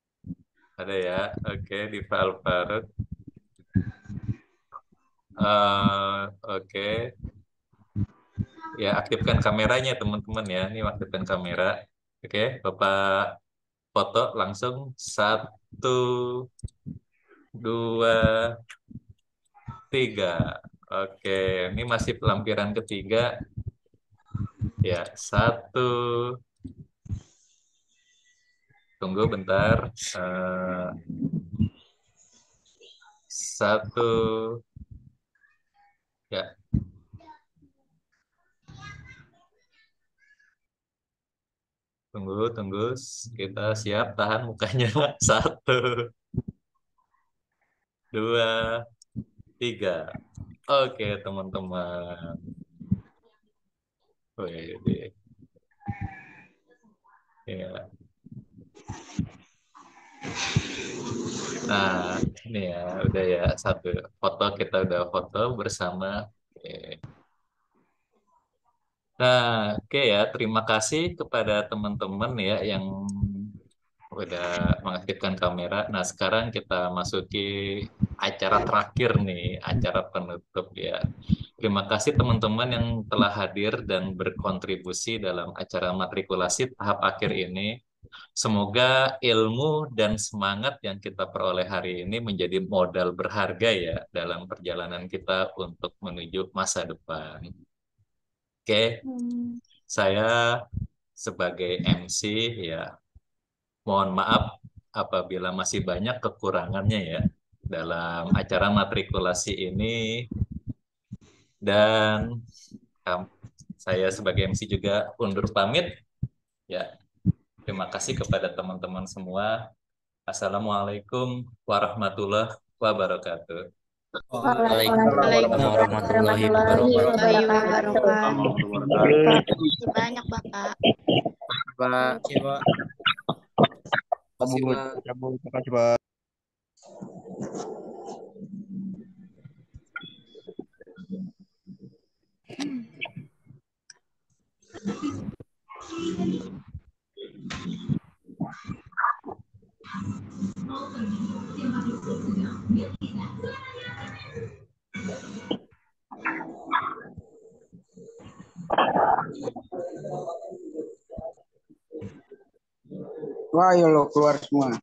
C: Ada ya? Oke, Diva Alfaruk. Oke. Ya, aktifkan kameranya teman-teman ya. Ini aktifkan kamera. Oke, Bapak foto langsung. 1, 2, 3. Oke, ini masih lampiran ketiga. Ya, 1. Tunggu bentar. 1. Ya. Tunggu. Kita siap, tahan mukanya. 1, 2, 3. Oke, teman-teman. Wih, ya. Nah, ini ya, udah ya, 1 foto kita udah foto bersama. Oke. Nah, oke ya, terima kasih kepada teman-teman ya yang udah mengaktifkan kamera. Nah, sekarang kita masuki acara terakhir nih, acara penutup ya. Terima kasih teman-teman yang telah hadir dan berkontribusi dalam acara matrikulasi tahap akhir ini. Semoga ilmu dan semangat yang kita peroleh hari ini menjadi modal berharga ya dalam perjalanan kita untuk menuju masa depan. Oke, saya sebagai MC ya mohon maaf apabila masih banyak kekurangannya ya dalam acara matrikulasi ini dan saya sebagai MC juga undur pamit ya. Terima kasih kepada teman-teman semua. Assalamualaikum warahmatullahi wabarakatuh.
Q: Waalaikumsalam warahmatullahi wabarakatuh.
B: Terima
Q: kasih banyak, Bapak.
P: Pak.
S: Pak.
P: Cabut, cabut, terima kasih, Pak.
B: Wah, ayo lo keluar semua.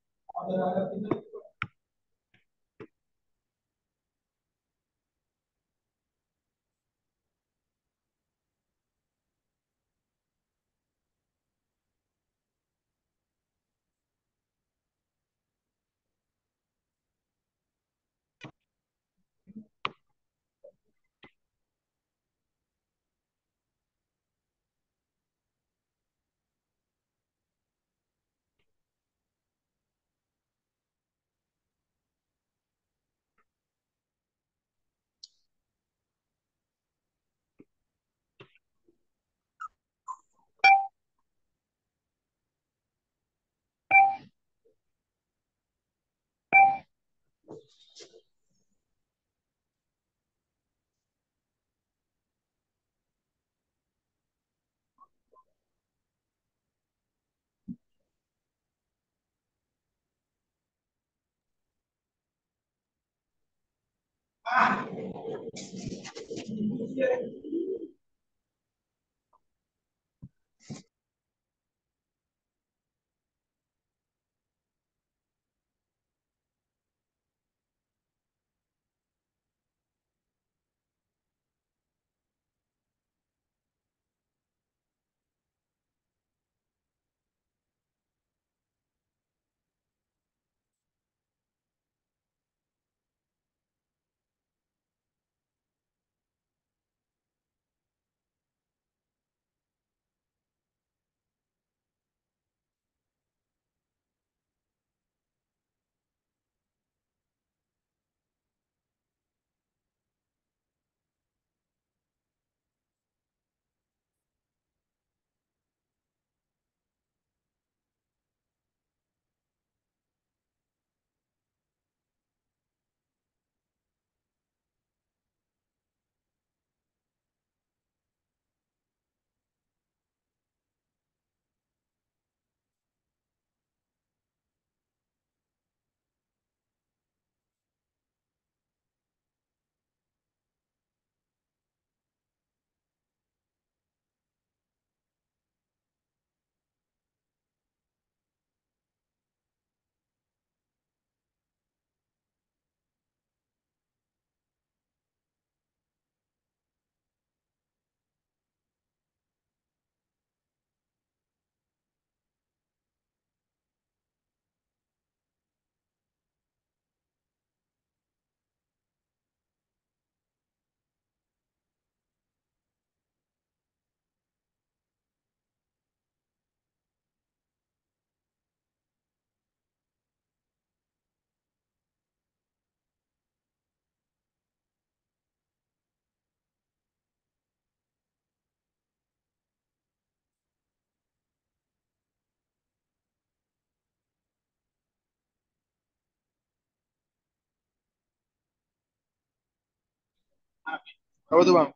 N: Apa tuh Bang?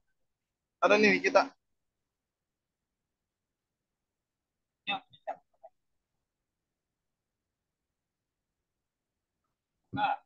N: Ada nih kita. Nah.